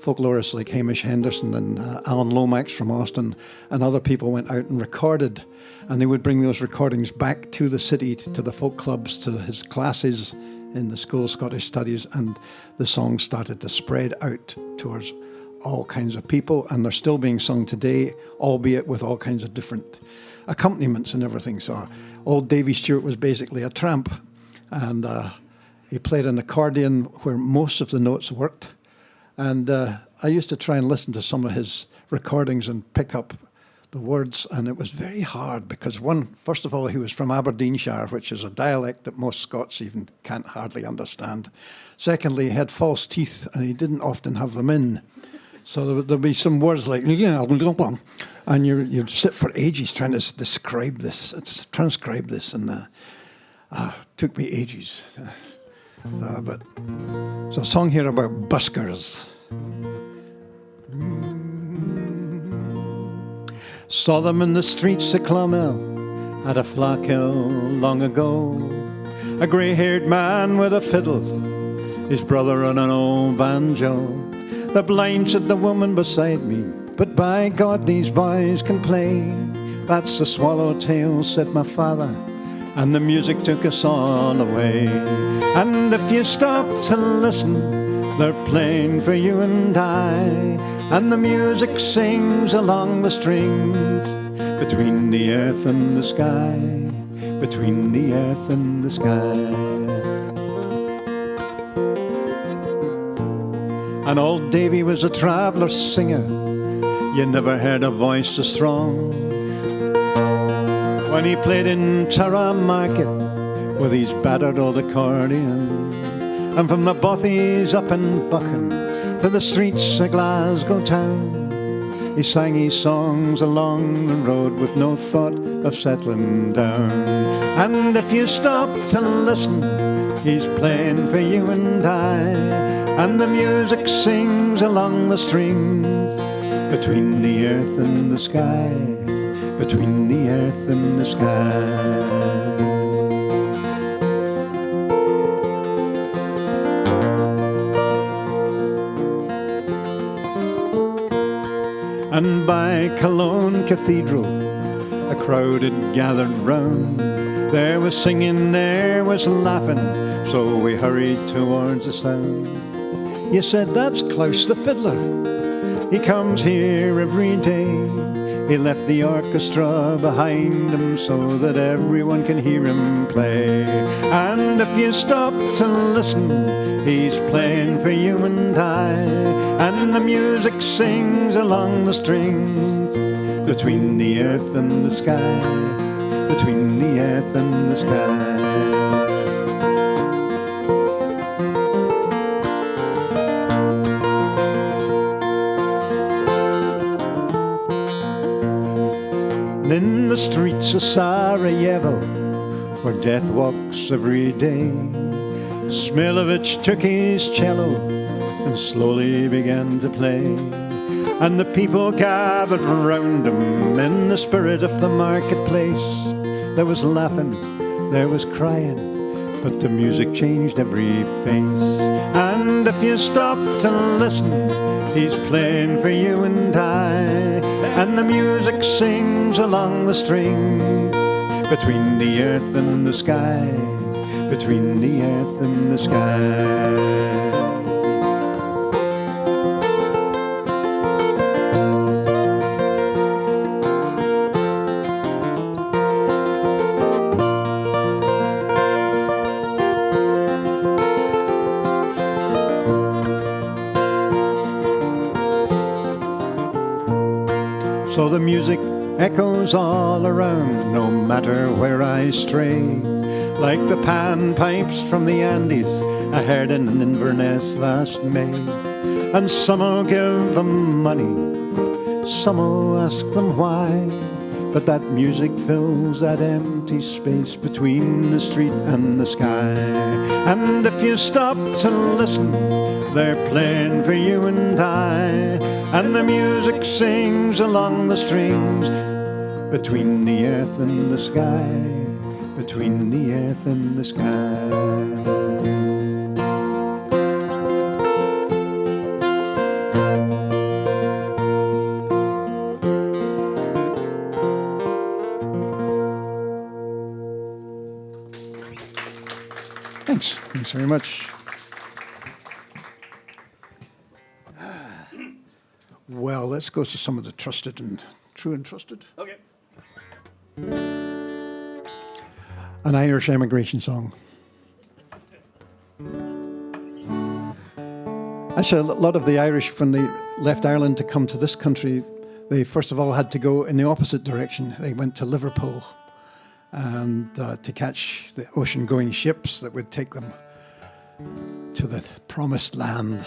folklorists like Hamish Henderson and Alan Lomax from Austin and other people went out and recorded, and they would bring those recordings back to the city, to the folk clubs, to his classes in the School of Scottish Studies, and the songs started to spread out towards all kinds of people, and they're still being sung today, albeit with all kinds of different accompaniments and everything. So old Davy Stewart was basically a tramp, and he played an accordion where most of the notes worked, and I used to try and listen to some of his recordings and pick up the words, and it was very hard because first of all, he was from Aberdeenshire, which is a dialect that most Scots even can't hardly understand. Secondly, he had false teeth, and he didn't often have them in. So there'd be some words like, and you'd sit for ages trying to transcribe this, and took me ages. But so a song here about buskers. Saw them in the streets of Clonmel at a Flackhill long ago. A grey-haired man with a fiddle, his brother on an old banjo. The blind, said the woman beside me, but by God these boys can play. That's the swallowtail, said my father, and the music took us all away. And if you stop to listen, they're playing for you and I, and the music sings along the strings, between the earth and the sky, between the earth and the sky. And old Davy was a traveller singer, you never heard a voice so strong. When he played in Tara Market with his battered old accordion, and from the bothies up in Buchan to the streets of Glasgow town, he sang his songs along the road with no thought of settling down. And if you stop to listen, he's playing for you and I, and the music sings along the strings, between the earth and the sky, between the earth and the sky. And by Cologne Cathedral a crowd had gathered round. There was singing, there was laughing, so we hurried towards the sound. You said, that's Klaus the fiddler, he comes here every day. He left the orchestra behind him so that everyone can hear him play. And if you stop to listen, he's playing for you and I, and the music sings along the strings, between the earth and the sky, between the earth and the sky. In the streets of Sarajevo, where death walks every day, Smilovich took his cello and slowly began to play. And the people gathered round him in the spirit of the marketplace. There was laughing, there was crying, but the music changed every face. And if you stop to listen, he's playing for you and I, and the music sings along the strings, between the earth and the sky, between the earth and the sky. So the music echoes all around, no matter where I stray, like the panpipes from the Andes I heard in Inverness last May. And some'll give them money, some'll ask them why, but that music fills that empty space between the street and the sky. And if you stop to listen, they're playing for you and I, and the music sings along the strings, between the earth and the sky, between the earth and the sky. Thanks very much. Well, let's go to some of the trusted and true and trusted. Okay. An Irish emigration song. Actually, a lot of the Irish, when they left Ireland to come to this country, they first of all had to go in the opposite direction. They went to Liverpool and to catch the ocean-going ships that would take them to the promised land.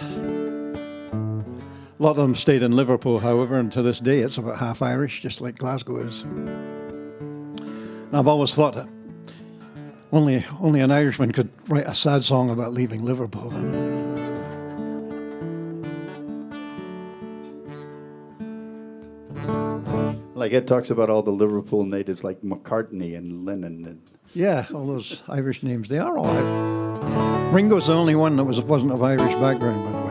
A lot of them stayed in Liverpool, however, and to this day it's about half Irish, just like Glasgow is. And I've always thought that only an Irishman could write a sad song about leaving Liverpool. Like it talks about all the Liverpool natives like McCartney and Lennon. And Yeah, all those Irish names, they are all Irish. Ringo's the only one that wasn't of Irish background, by the way.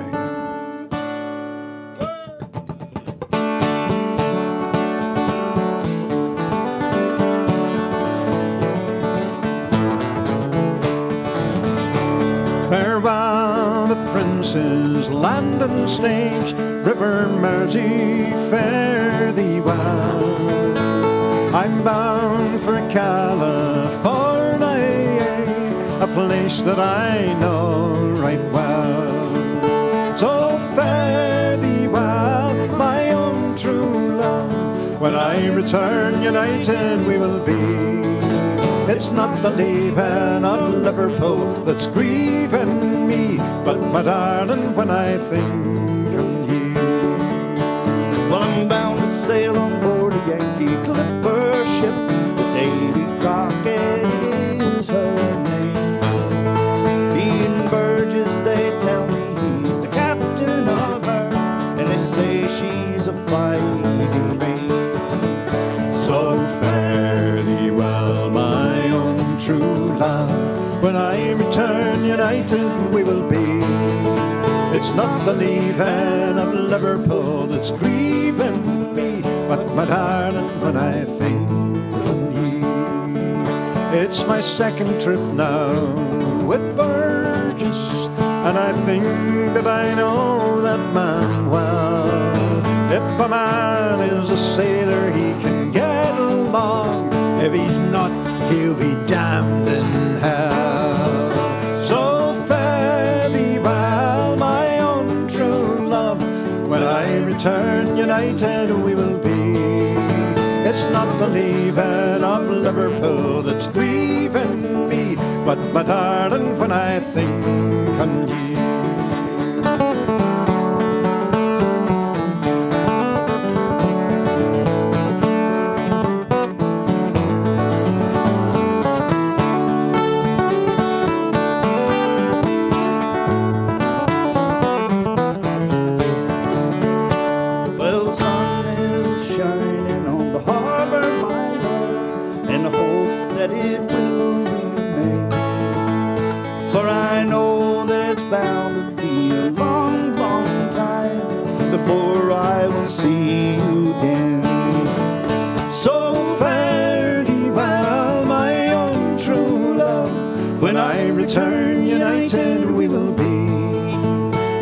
landing stage, River Mersey, fare thee well. I'm bound for California, a place that I know right well. So fare thee well, my own true love. When I return, united we will be. It's not the leaving of Liverpool that's grieving me, but my darling, when I think of you. Well, I'm bound to sail on board a Yankee clipper ship. Davy Crockett is her name. Ian Burgess, they tell me he's the captain of her, and they say she's a fighting maid. So fare thee well, my own true love. When I return, united we will be. It's not the leaving of Liverpool that's grieving me, but my darling, when I think of ye. It's my second trip now with Burgess, and I think that I know that man well. If a man is a sailor, he can get along. If he's not, he'll be damned in hell. So fare thee well, my own true love. When I return, united we will be. It's not the leaving of Liverpool that's grieving me, but my darling, when I think on ye.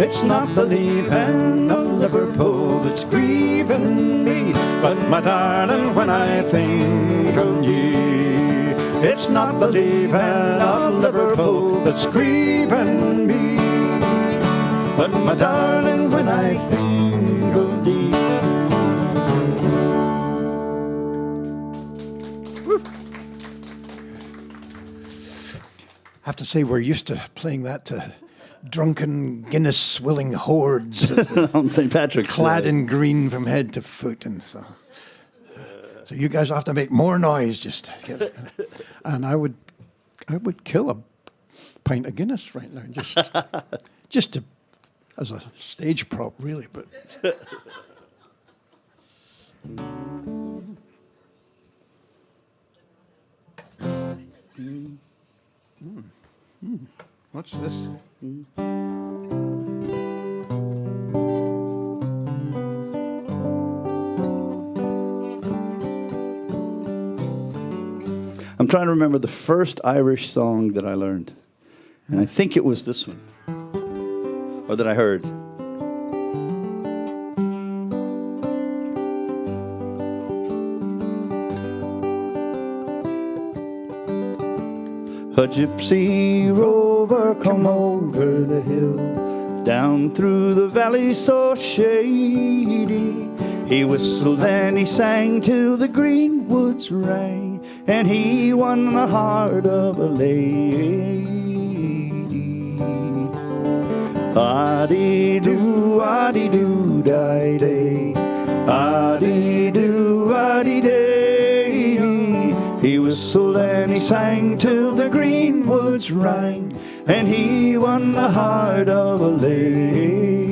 It's not the leaving of Liverpool that's grieving me, but my darling, when I think of ye. It's not the leaving of Liverpool that's grieving me, but my darling, when I think of thee. I have to say, we're used to playing that to drunken Guinness-swilling hordes on St. Patrick's clad Day. in green from head to foot, and so you guys have to make more noise just to get. And I would kill a pint of Guinness right now, just to as a stage prop, really. But what's this? I'm trying to remember the first Irish song that I learned. And I think it was this one. Or that I heard. A gypsy rover come over the hill, down through the valley so shady. He whistled and he sang till the green woods rang, and he won the heart of a lady. Ah-dee-doo, ah-dee-doo, die-day, ah-dee-doo, ah-dee-day. He whistled and he sang till the green woods rang, and he won the heart of a lady.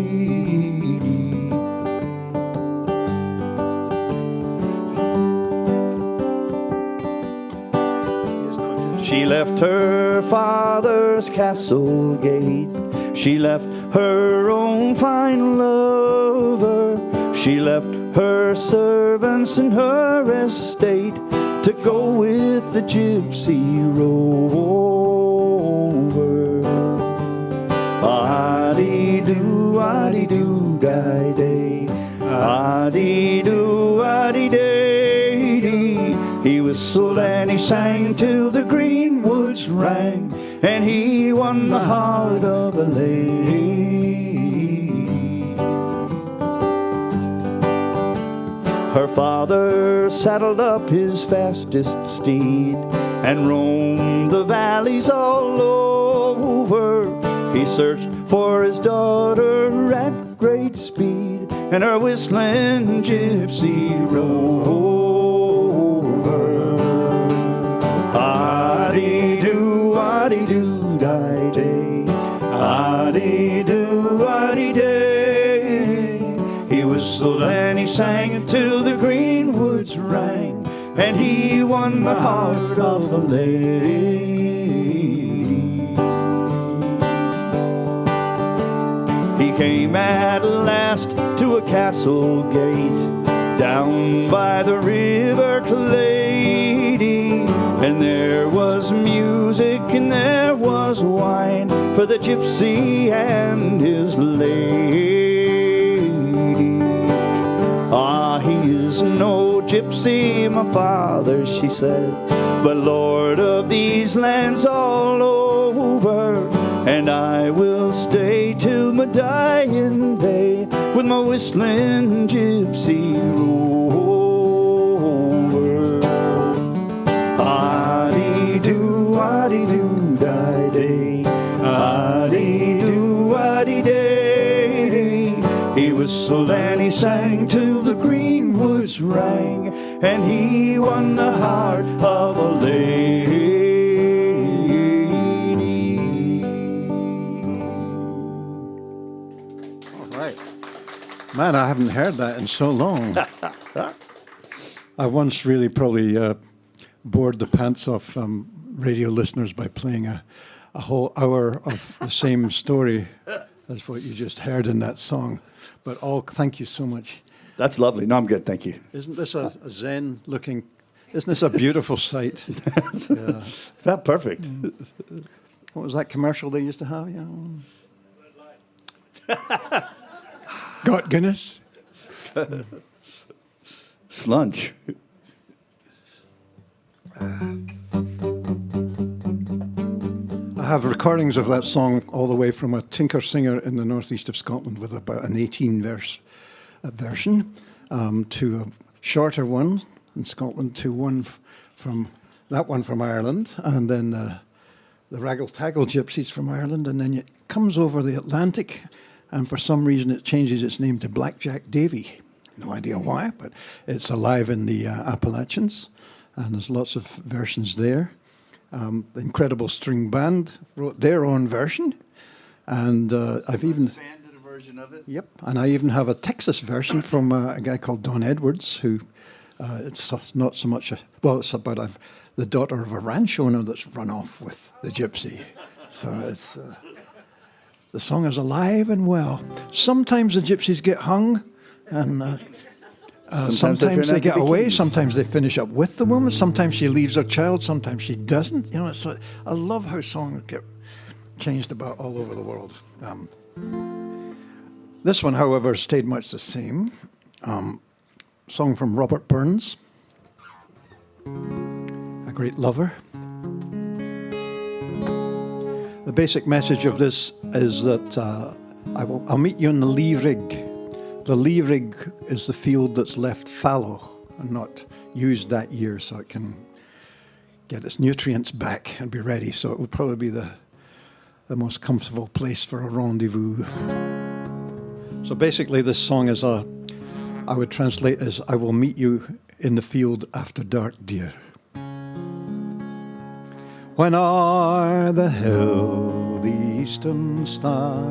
She left her father's castle gate, she left her own fine lover, she left her servants and her estate to go with the gypsy rover. Ah-dee-doo, ah-dee-doo-ah-dee-day-dee. He whistled and he sang till the greenwoods rang, and he won the heart of a lady. Her father saddled up his fastest steed and roamed the valleys all over. He searched for his daughter at great speed, and her whistling gypsy rover. Ah-dee-doo, ah-dee-doo, die-day, ah-dee-doo, ah-dee-day. He whistled and he sang until the greenwoods rang, and he won the heart of a lady. He came at last to a castle gate down by the river Clady, and there was music and there was wine for the gypsy and his lady. Ah, he is no gypsy, my father, she said, but lord of these lands all over. And I will stay till my dying day with my whistling gypsy rover. Ah-dee-doo, ah-dee-doo, die-day, ah-dee-doo, ah-dee-day. He whistled and he sang till the greenwoods rang, and he won the heart of a lady. Man, I haven't heard that in so long. I once really probably bored the pants off radio listeners by playing a whole hour of the same story as what you just heard in that song. But thank you so much. That's lovely. No, I'm good, thank you. Isn't this a zen-looking, isn't this a beautiful sight? Yeah. It's about perfect. What was that commercial they used to have? Yeah. Got Guinness? Slunch. I have recordings of that song all the way from a tinker singer in the northeast of Scotland with about an 18-verse version to a shorter one in Scotland to one from Ireland, and then the Raggle-Taggle Gypsies from Ireland, and then it comes over the Atlantic, and for some reason it changes its name to Blackjack Davy. No idea why, but it's alive in the Appalachians, and there's lots of versions there. The Incredible String Band wrote their own version, and I've even... Band did a version of it? Yep, and I even have a Texas version from a guy called Don Edwards, who it's not so much it's about the daughter of a ranch owner that's run off with the gypsy. So it's... the song is alive and well. Sometimes the gypsies get hung, and sometimes they get away. Sometimes they finish up with the woman. Sometimes she leaves her child. Sometimes she doesn't. You know, I love how songs get changed about all over the world. This one, however, stayed much the same. Song from Robert Burns, a great lover. The basic message of this is that I'll meet you in the lee rig. The lee rig is the field that's left fallow and not used that year, so it can get its nutrients back and be ready. So it would probably be the most comfortable place for a rendezvous. So basically this song is I would translate as, I will meet you in the field after dark, dear. When o'er the hill the eastern star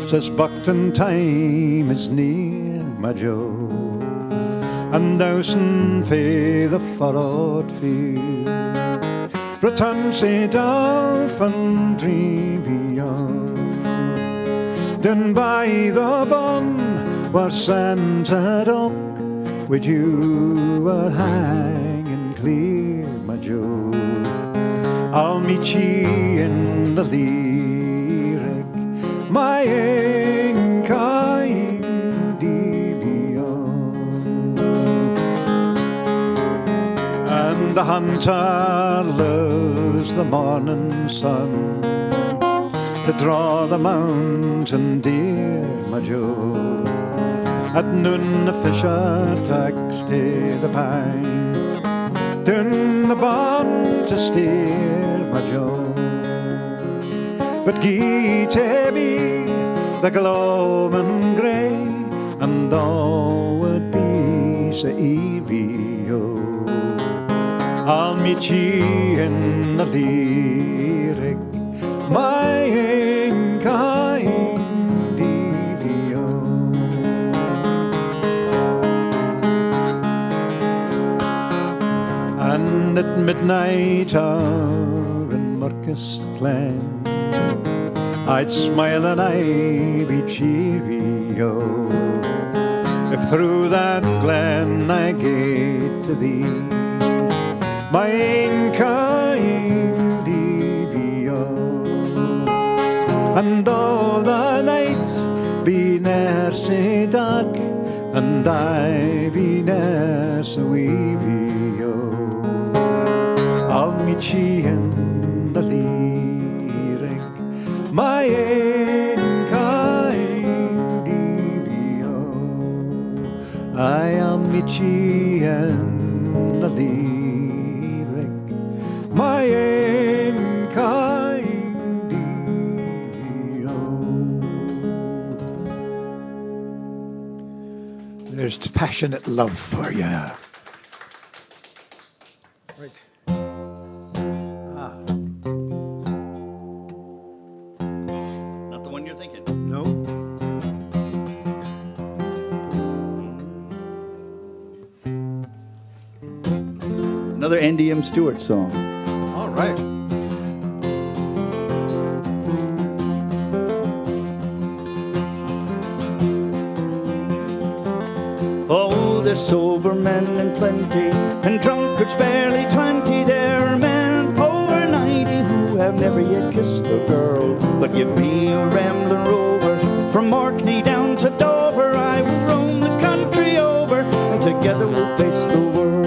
says Buckton time is near, my Joe, and dousing fae the furrowed field return say dolphin dreamy on down by the bun where Santa Oak with you are hanging clear, my Joe. I'll meet ye in the lyric, my inkying devion. And the hunter loves the morning sun to draw the mountain deer, my Joe. At noon the fisher takes to the pine, down the barn to steer, my Joe. But gie to me the gloaming grey, and thou would be so eevee, oh. I'll meet ye in the lyric, my ain kind Davy, oh. And at midnight or in murkest glen, I'd smile and I'd be cheery, oh, if through that glen I get to thee, my ain kind Davy, oh. And all the nights be ne'er sae dark, and I be ne'er so weavy, oh, I'll meet ye in the lyric, my ain kind Davy, oh. I'll meet ye in the lyric, my ain kind Davy, oh. There's passionate love for you. Right. Not the one you're thinking. No. Another N.D.M. Stewart song. All right. Oh, there's sober men in plenty, and drunkards barely 20. There are men over 90 who have never yet kissed a girl. But give me a rambling rover from Orkney down to Dover. I will roam the country over, and together we'll face the world.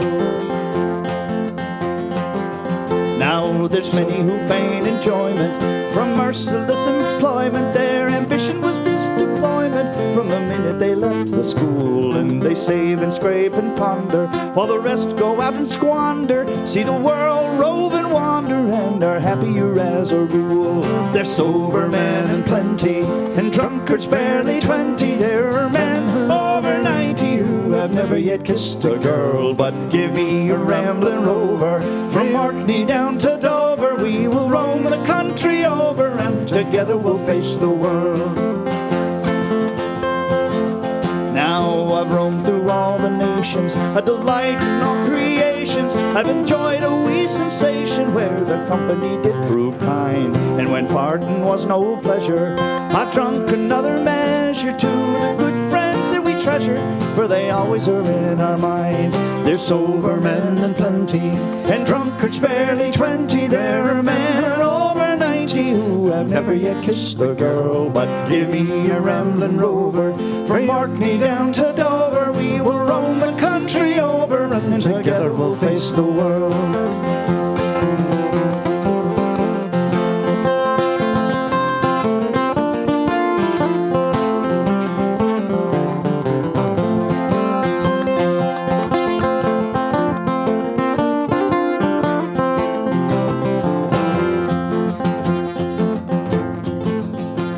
Now there's many who feign enjoyment from merciless employment. Their ambition was this deployment from the minute they left the school. And they save and scrape and ponder, while the rest go out and squander. See the world rove and wander, and are happier as a rule. There's sober men in plenty, and drunkards barely 20. There are men over 90 who have never yet kissed a girl. But give me a rambling rover from Orkney down to Dover. We will roam the country over, and together we'll face the world. Now I've roamed through all the nations, a delight in all creations. I've enjoyed a wee sensation where the company did prove kind. And when parting was no pleasure, I've drunk another measure to the good friends that we treasure, for they always are in our minds. There's sober men in plenty, and drunkards barely 20. There are men over 90 who have never yet kissed a girl. But give me a rambling rover from Orkney down to Dover. We will roam the country over, and together we'll face the world.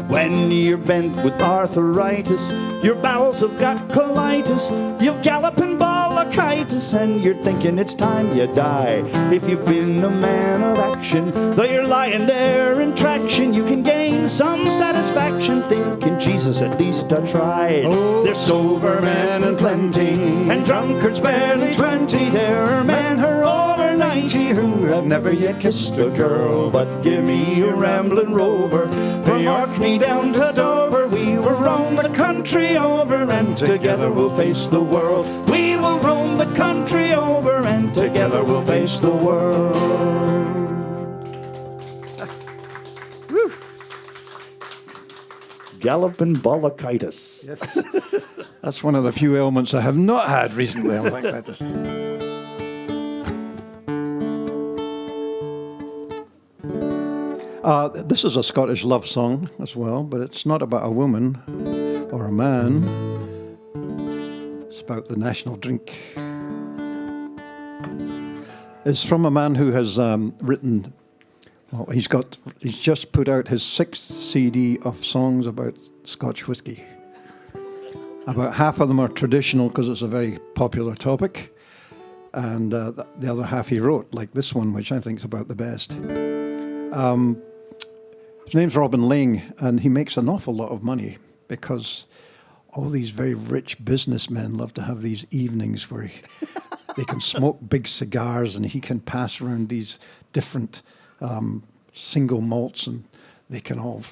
When you're bent with arthritis, your bowels have got colitis, you've galloping bronchitis, and you're thinking it's time you die. If you've been a man of action, though you're lying there in traction, you can gain some satisfaction thinking, Jesus, at least I tried. Oh, there's sober men in plenty, and drunkards barely 20. There are men who are over 90 who have never yet kissed a girl. But give me a rambling rover from Orkney down to Dover. We will roam the country over, and together we'll face the world. We will roam the country over, and together we'll face the world. Woo. Galloping bronchitis. Yes. That's one of the few ailments I have not had recently. I'm like that. This is a Scottish love song as well, but it's not about a woman or a man. It's about the national drink. It's from a man who has written. Well, he's just put out his 6th CD of songs about Scotch whisky. About half of them are traditional because it's a very popular topic, and the other half he wrote, like this one, which I think is about the best. His name's Robin Ling, and he makes an awful lot of money because all these very rich businessmen love to have these evenings where they can smoke big cigars, and he can pass around these different single malts, and they can all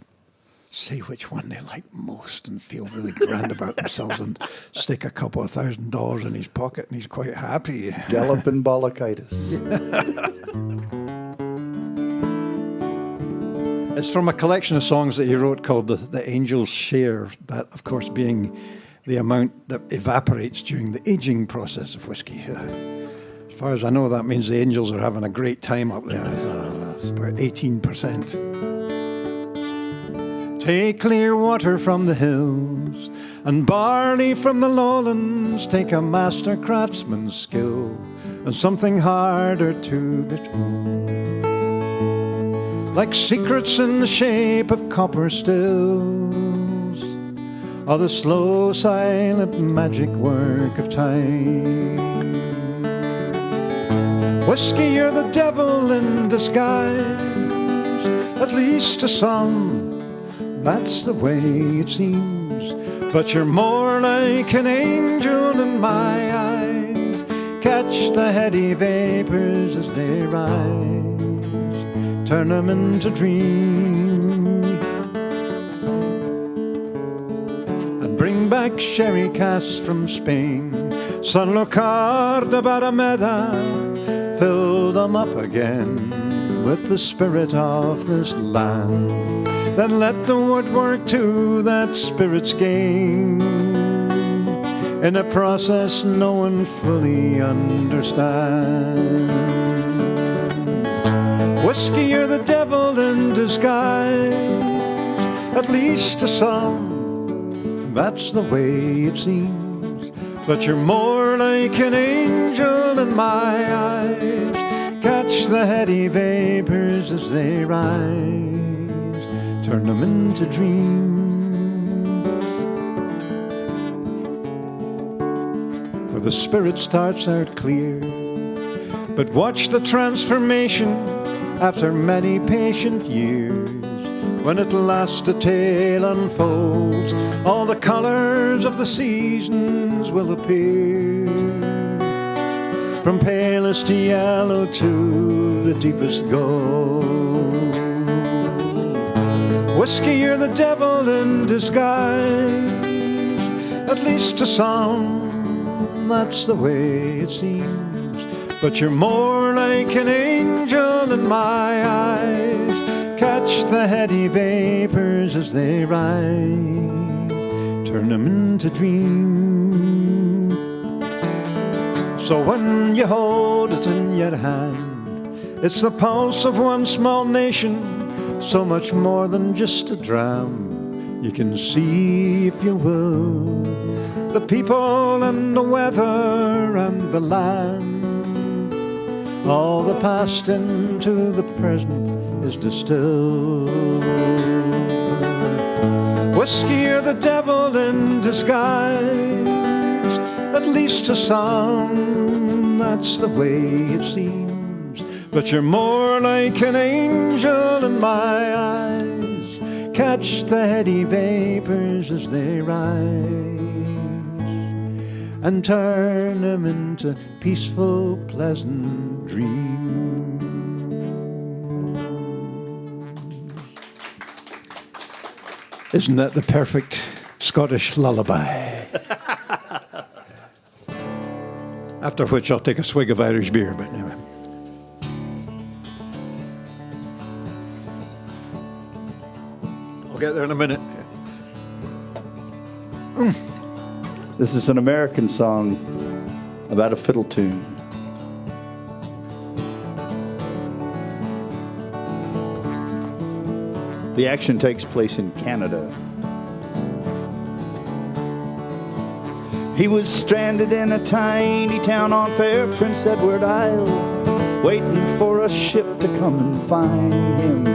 say which one they like most and feel really grand about themselves and stick a couple of $1,000 in his pocket, and he's quite happy. Galloping Bollochitis. It's from a collection of songs that he wrote called The Angel's Share, that, of course, being the amount that evaporates during the aging process of whiskey. As far as I know, that means the angels are having a great time up there. It's about 18%. Take clear water from the hills and barley from the lowlands. Take a master craftsman's skill and something harder to be told. Like secrets in the shape of copper stills, or the slow, silent magic work of time. Whiskey, you're the devil in disguise, at least to some, that's the way it seems. But you're more like an angel in my eyes. Catch the heady vapors as they rise, turn them into dreams, and bring back sherry casks from Spain. San Lucard de Barrameda, fill them up again with the spirit of this land. Then let the woodwork to that spirit's gain, in a process no one fully understands. Whiskey, you're the devil in disguise, at least to some, that's the way it seems. But you're more like an angel in my eyes. Catch the heady vapors as they rise, turn them into dreams. For the spirit starts out clear, but watch the transformation after many patient years. When at last a tale unfolds, all the colors of the seasons will appear, from palest yellow to the deepest gold. Whiskey, you're the devil in disguise, at least to some, that's the way it seems. But you're more like an angel in my eyes. Catch the heady vapors as they rise, turn them into dreams. So when you hold it in your hand, it's the pulse of one small nation, so much more than just a dram. You can see, if you will, the people and the weather and the land. All the past into the present is distilled. Whiskey, you're the devil in disguise, at least to some, that's the way it seems. But you're more like an angel in my eyes. Catch the heady vapors as they rise, and turn them into peaceful, pleasant dreams. Isn't that the perfect Scottish lullaby? After which I'll take a swig of Irish beer, but anyway. I'll get there in a minute. This is an American song about a fiddle tune. The action takes place in Canada. He was stranded in a tiny town on fair Prince Edward Isle, waiting for a ship to come and find him.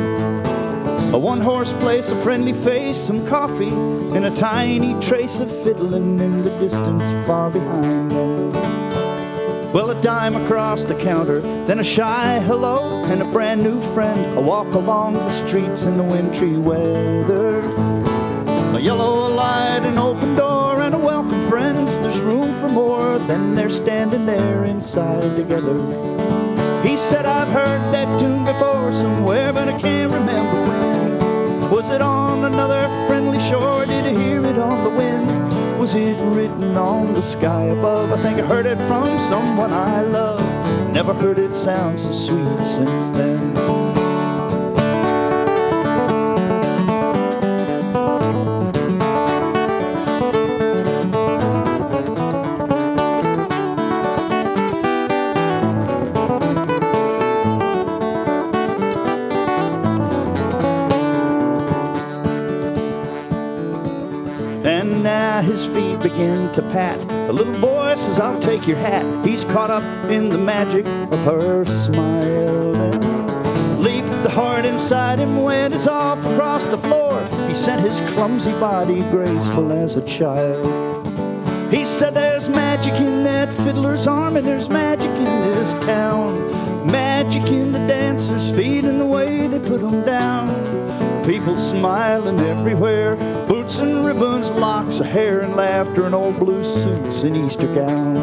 A one-horse place, a friendly face, some coffee, and a tiny trace of fiddling in the distance far behind him. Well, a dime across the counter, then a shy hello, and a brand new friend, a walk along the streets in the wintry weather. A yellow light, an open door, and a welcome, friends. There's room for more. Then they're standing there inside together. He said, I've heard that tune before somewhere, but I can't remember when. Was it on another friendly shore? Did I hear it on the wind? Was it written on the sky above? I think I heard it from someone I love. Never heard it sound so sweet since then. And now his feet begin to pat. The little boy says, I'll take your hat. He's caught up in the magic of her smile. Then leaped the heart inside him, went his off across the floor. He sent his clumsy body graceful as a child. He said, there's magic in that fiddler's arm, and there's magic in this town. Magic in the dancers' feet and the way they put them down. People smiling everywhere, boots and ribbons, locks of hair and laughter, and old blue suits and Easter gowns.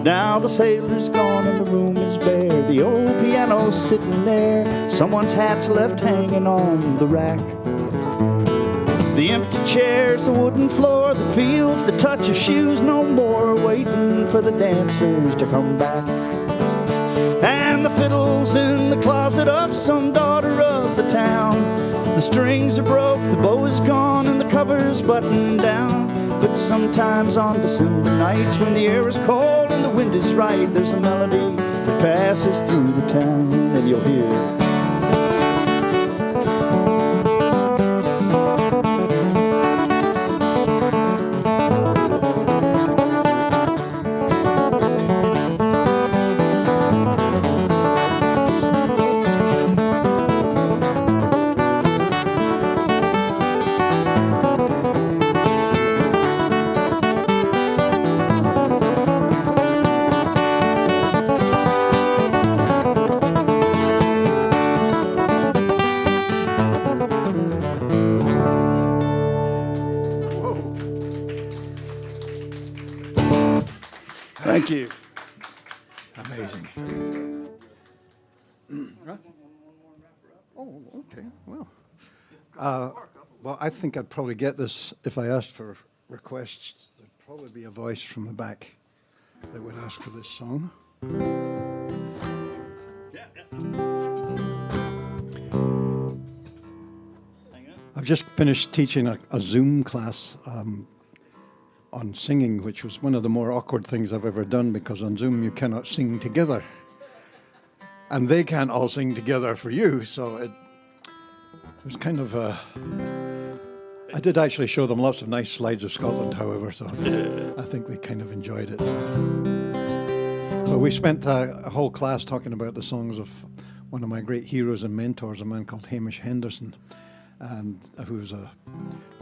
Now the sailor's gone and the room is bare. The old piano's sitting there. Someone's hat's left hanging on the rack. The empty chairs, the wooden floor that feels the touch of shoes no more, waiting for the dancers to come back. And the fiddle's in the closet of some daughter of the town. The strings are broke, the bow is gone, and the cover's buttoned down. But sometimes on December nights when the air is cold and the wind is right, there's a melody that passes through the town, and you'll hear. Thank you. Amazing. Right? Oh, okay. Well, I think I'd probably get this if I asked for requests. There'd probably be a voice from the back that would ask for this song. I've just finished teaching a Zoom class on singing, which was one of the more awkward things I've ever done, because on Zoom you cannot sing together. And they can't all sing together for you, so it was kind of I did actually show them lots of nice slides of Scotland, however, so I think they kind of enjoyed it. So we spent a whole class talking about the songs of one of my great heroes and mentors, a man called Hamish Henderson, and who was a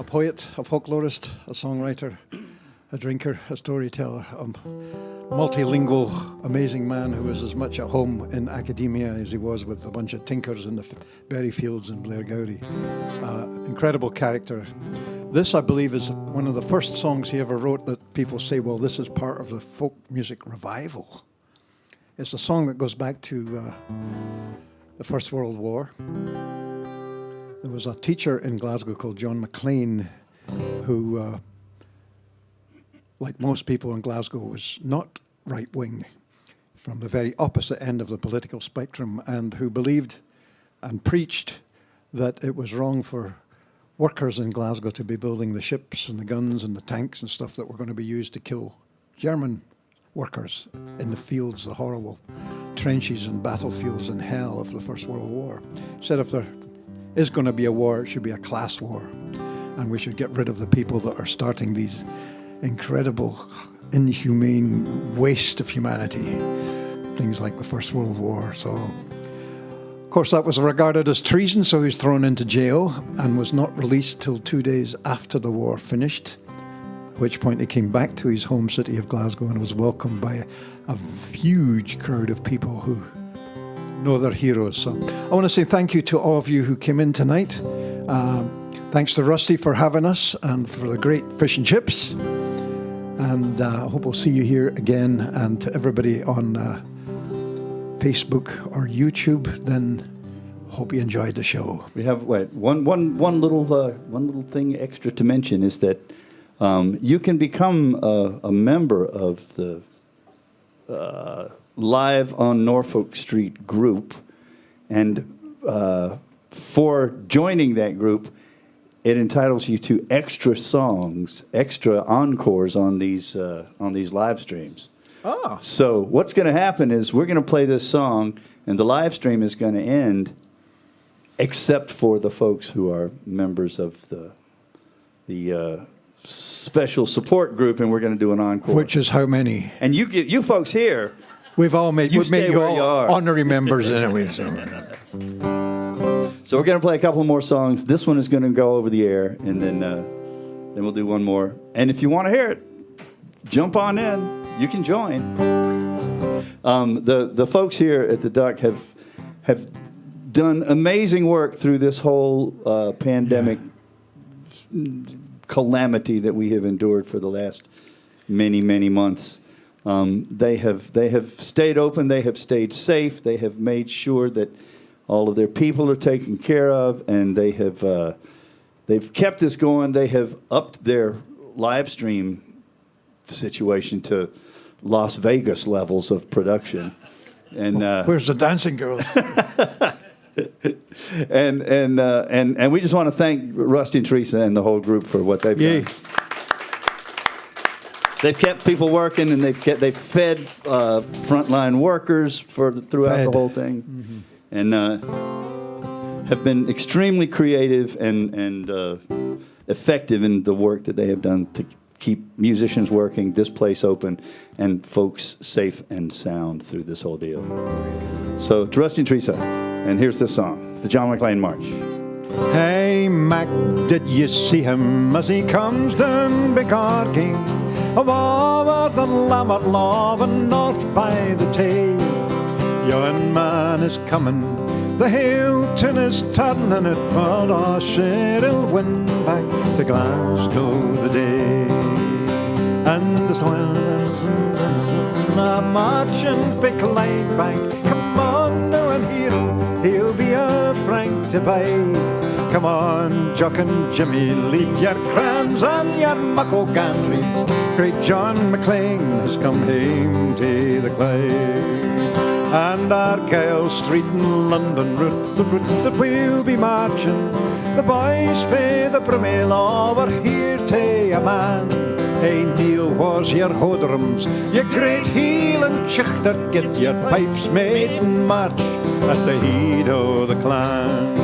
poet, a folklorist, a songwriter, a drinker, a storyteller, a multilingual, amazing man who was as much at home in academia as he was with a bunch of tinkers in the berry fields in Blairgowrie. Incredible character. This, I believe, is one of the first songs he ever wrote that people say, well, this is part of the folk music revival. It's a song that goes back to the First World War. There was a teacher in Glasgow called John McLean who, like most people in Glasgow, was not right-wing, from the very opposite end of the political spectrum, and who believed and preached that it was wrong for workers in Glasgow to be building the ships and the guns and the tanks and stuff that were going to be used to kill German workers in the fields, the horrible trenches and battlefields in hell of the First World War. He said if there is going to be a war, it should be a class war, and we should get rid of the people that are starting these incredible, inhumane waste of humanity, things like the First World War. So, of course, that was regarded as treason, so he was thrown into jail and was not released till 2 days after the war finished, at which point he came back to his home city of Glasgow and was welcomed by a huge crowd of people who know their heroes. So I want to say thank you to all of you who came in tonight. Thanks to Rusty for having us and for the great fish and chips. And I hope we'll see you here again. And to everybody on Facebook or YouTube, then hope you enjoyed the show. We have one little thing extra to mention is that you can become a member of the Live on Norfolk Street group, and for joining that group, it entitles you to extra songs, extra encores on these live streams. Oh. So what's going to happen is we're going to play this song, and the live stream is going to end, except for the folks who are members of the special support group, and we're going to do an encore. Which is how many? And you folks here, We've made you where all you are. honorary members anyway. So So we're going to play a couple more songs. This one is going to go over the air, and then we'll do one more. And if you want to hear it, jump on in. You can join. The folks here at the Duck have done amazing work through this whole pandemic calamity that we have endured for the last many months. They have stayed open. They have stayed safe. They have made sure that all of their people are taken care of, and they've kept this going. They have upped their live stream situation to Las Vegas levels of production. And where's the dancing girls? and we just want to thank Rusty and Teresa and the whole group for what they've done. They've kept people working, and they've fed frontline workers throughout the whole thing. Mm-hmm. And have been extremely creative and effective in the work that they have done to keep musicians working, this place open, and folks safe and sound through this whole deal. So, to Rusty and Teresa, and here's this song, the John McLean March. Hey, Mac, did you see him as he comes down Bigard King? Over the Lammet Law and north by the Tay. Yon man is coming, the Hilton is turning it, but our Cheryl win back to Glasgow the day. And the swellers are marching for Clydebank. Come on now and hear him, he'll be a frank to buy. Come on, Jock and Jimmy, leave your crams and your muckle gantries. Great John McLean has come home to the Clyde. And Argyle Street in London route, the route that we'll be marching. The boys fae the Bramil over here to a man. Hey Neil, where's your hodrums, you great heel and chichter, get your pipes made and march at the head of the clan.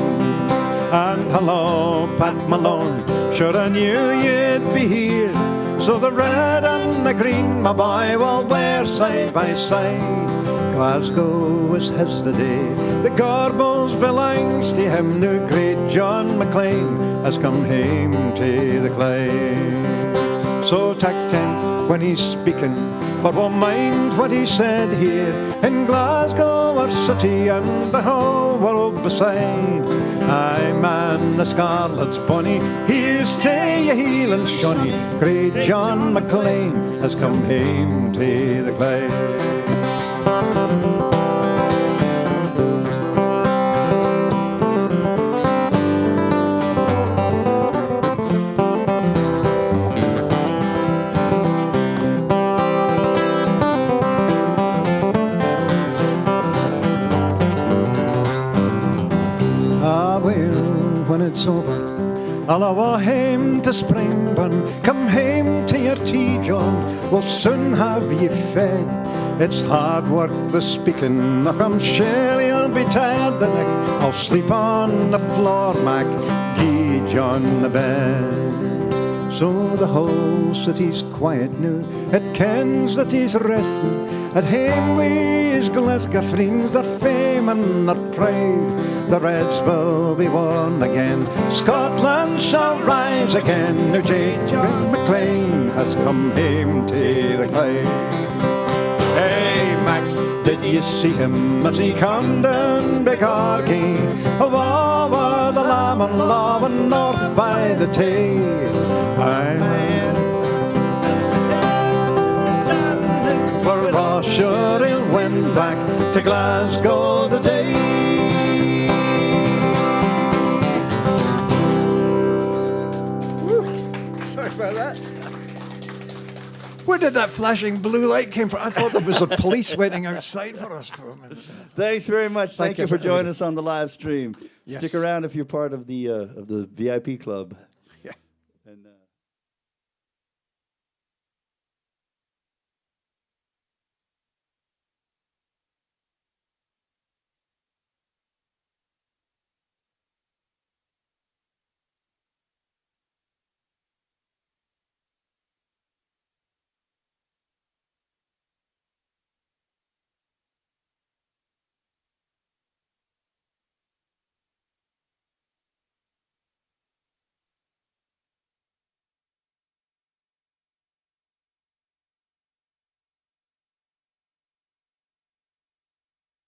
And hello, Pat Malone, sure I knew you'd be here. So the red and the green, my boy, will wear side by side. Glasgow is his the day, the Gorbals belongs to him. New great John McLean has come home to the Clyde. So tack tent when he's speaking, but won't mind what he said here in Glasgow, our city, and the whole world beside. Aye man, the Scarlet's bonny, here's to you heel and shonny. Great John McLean has come home to the Clyde. I'll awa hame to Springburn, come hame to your tea, John. We'll soon have ye fed. It's hard work the speaking, look, I'm sure you'll be tired the neck. I'll sleep on the floor, Mac, gie John the bed. So the whole city's quiet now, it kens that he's resting. At hame wi' his Glasgow friends, their fame and their pride. The Reds will be won again, Scotland shall rise again. Now J. John McLean has come hame to the Clyde. Hey Mac, did you see him as he come down Begargy? Over the Lamb and Law and north by the Tay. For Rossure he'll win back to Glasgow the day. Sorry about that. Where did that flashing blue light came from? I thought there was the police waiting outside for us for a minute. Thanks very much. Thank you for for joining us on the live stream. Yes. Stick around if you're part of the VIP club.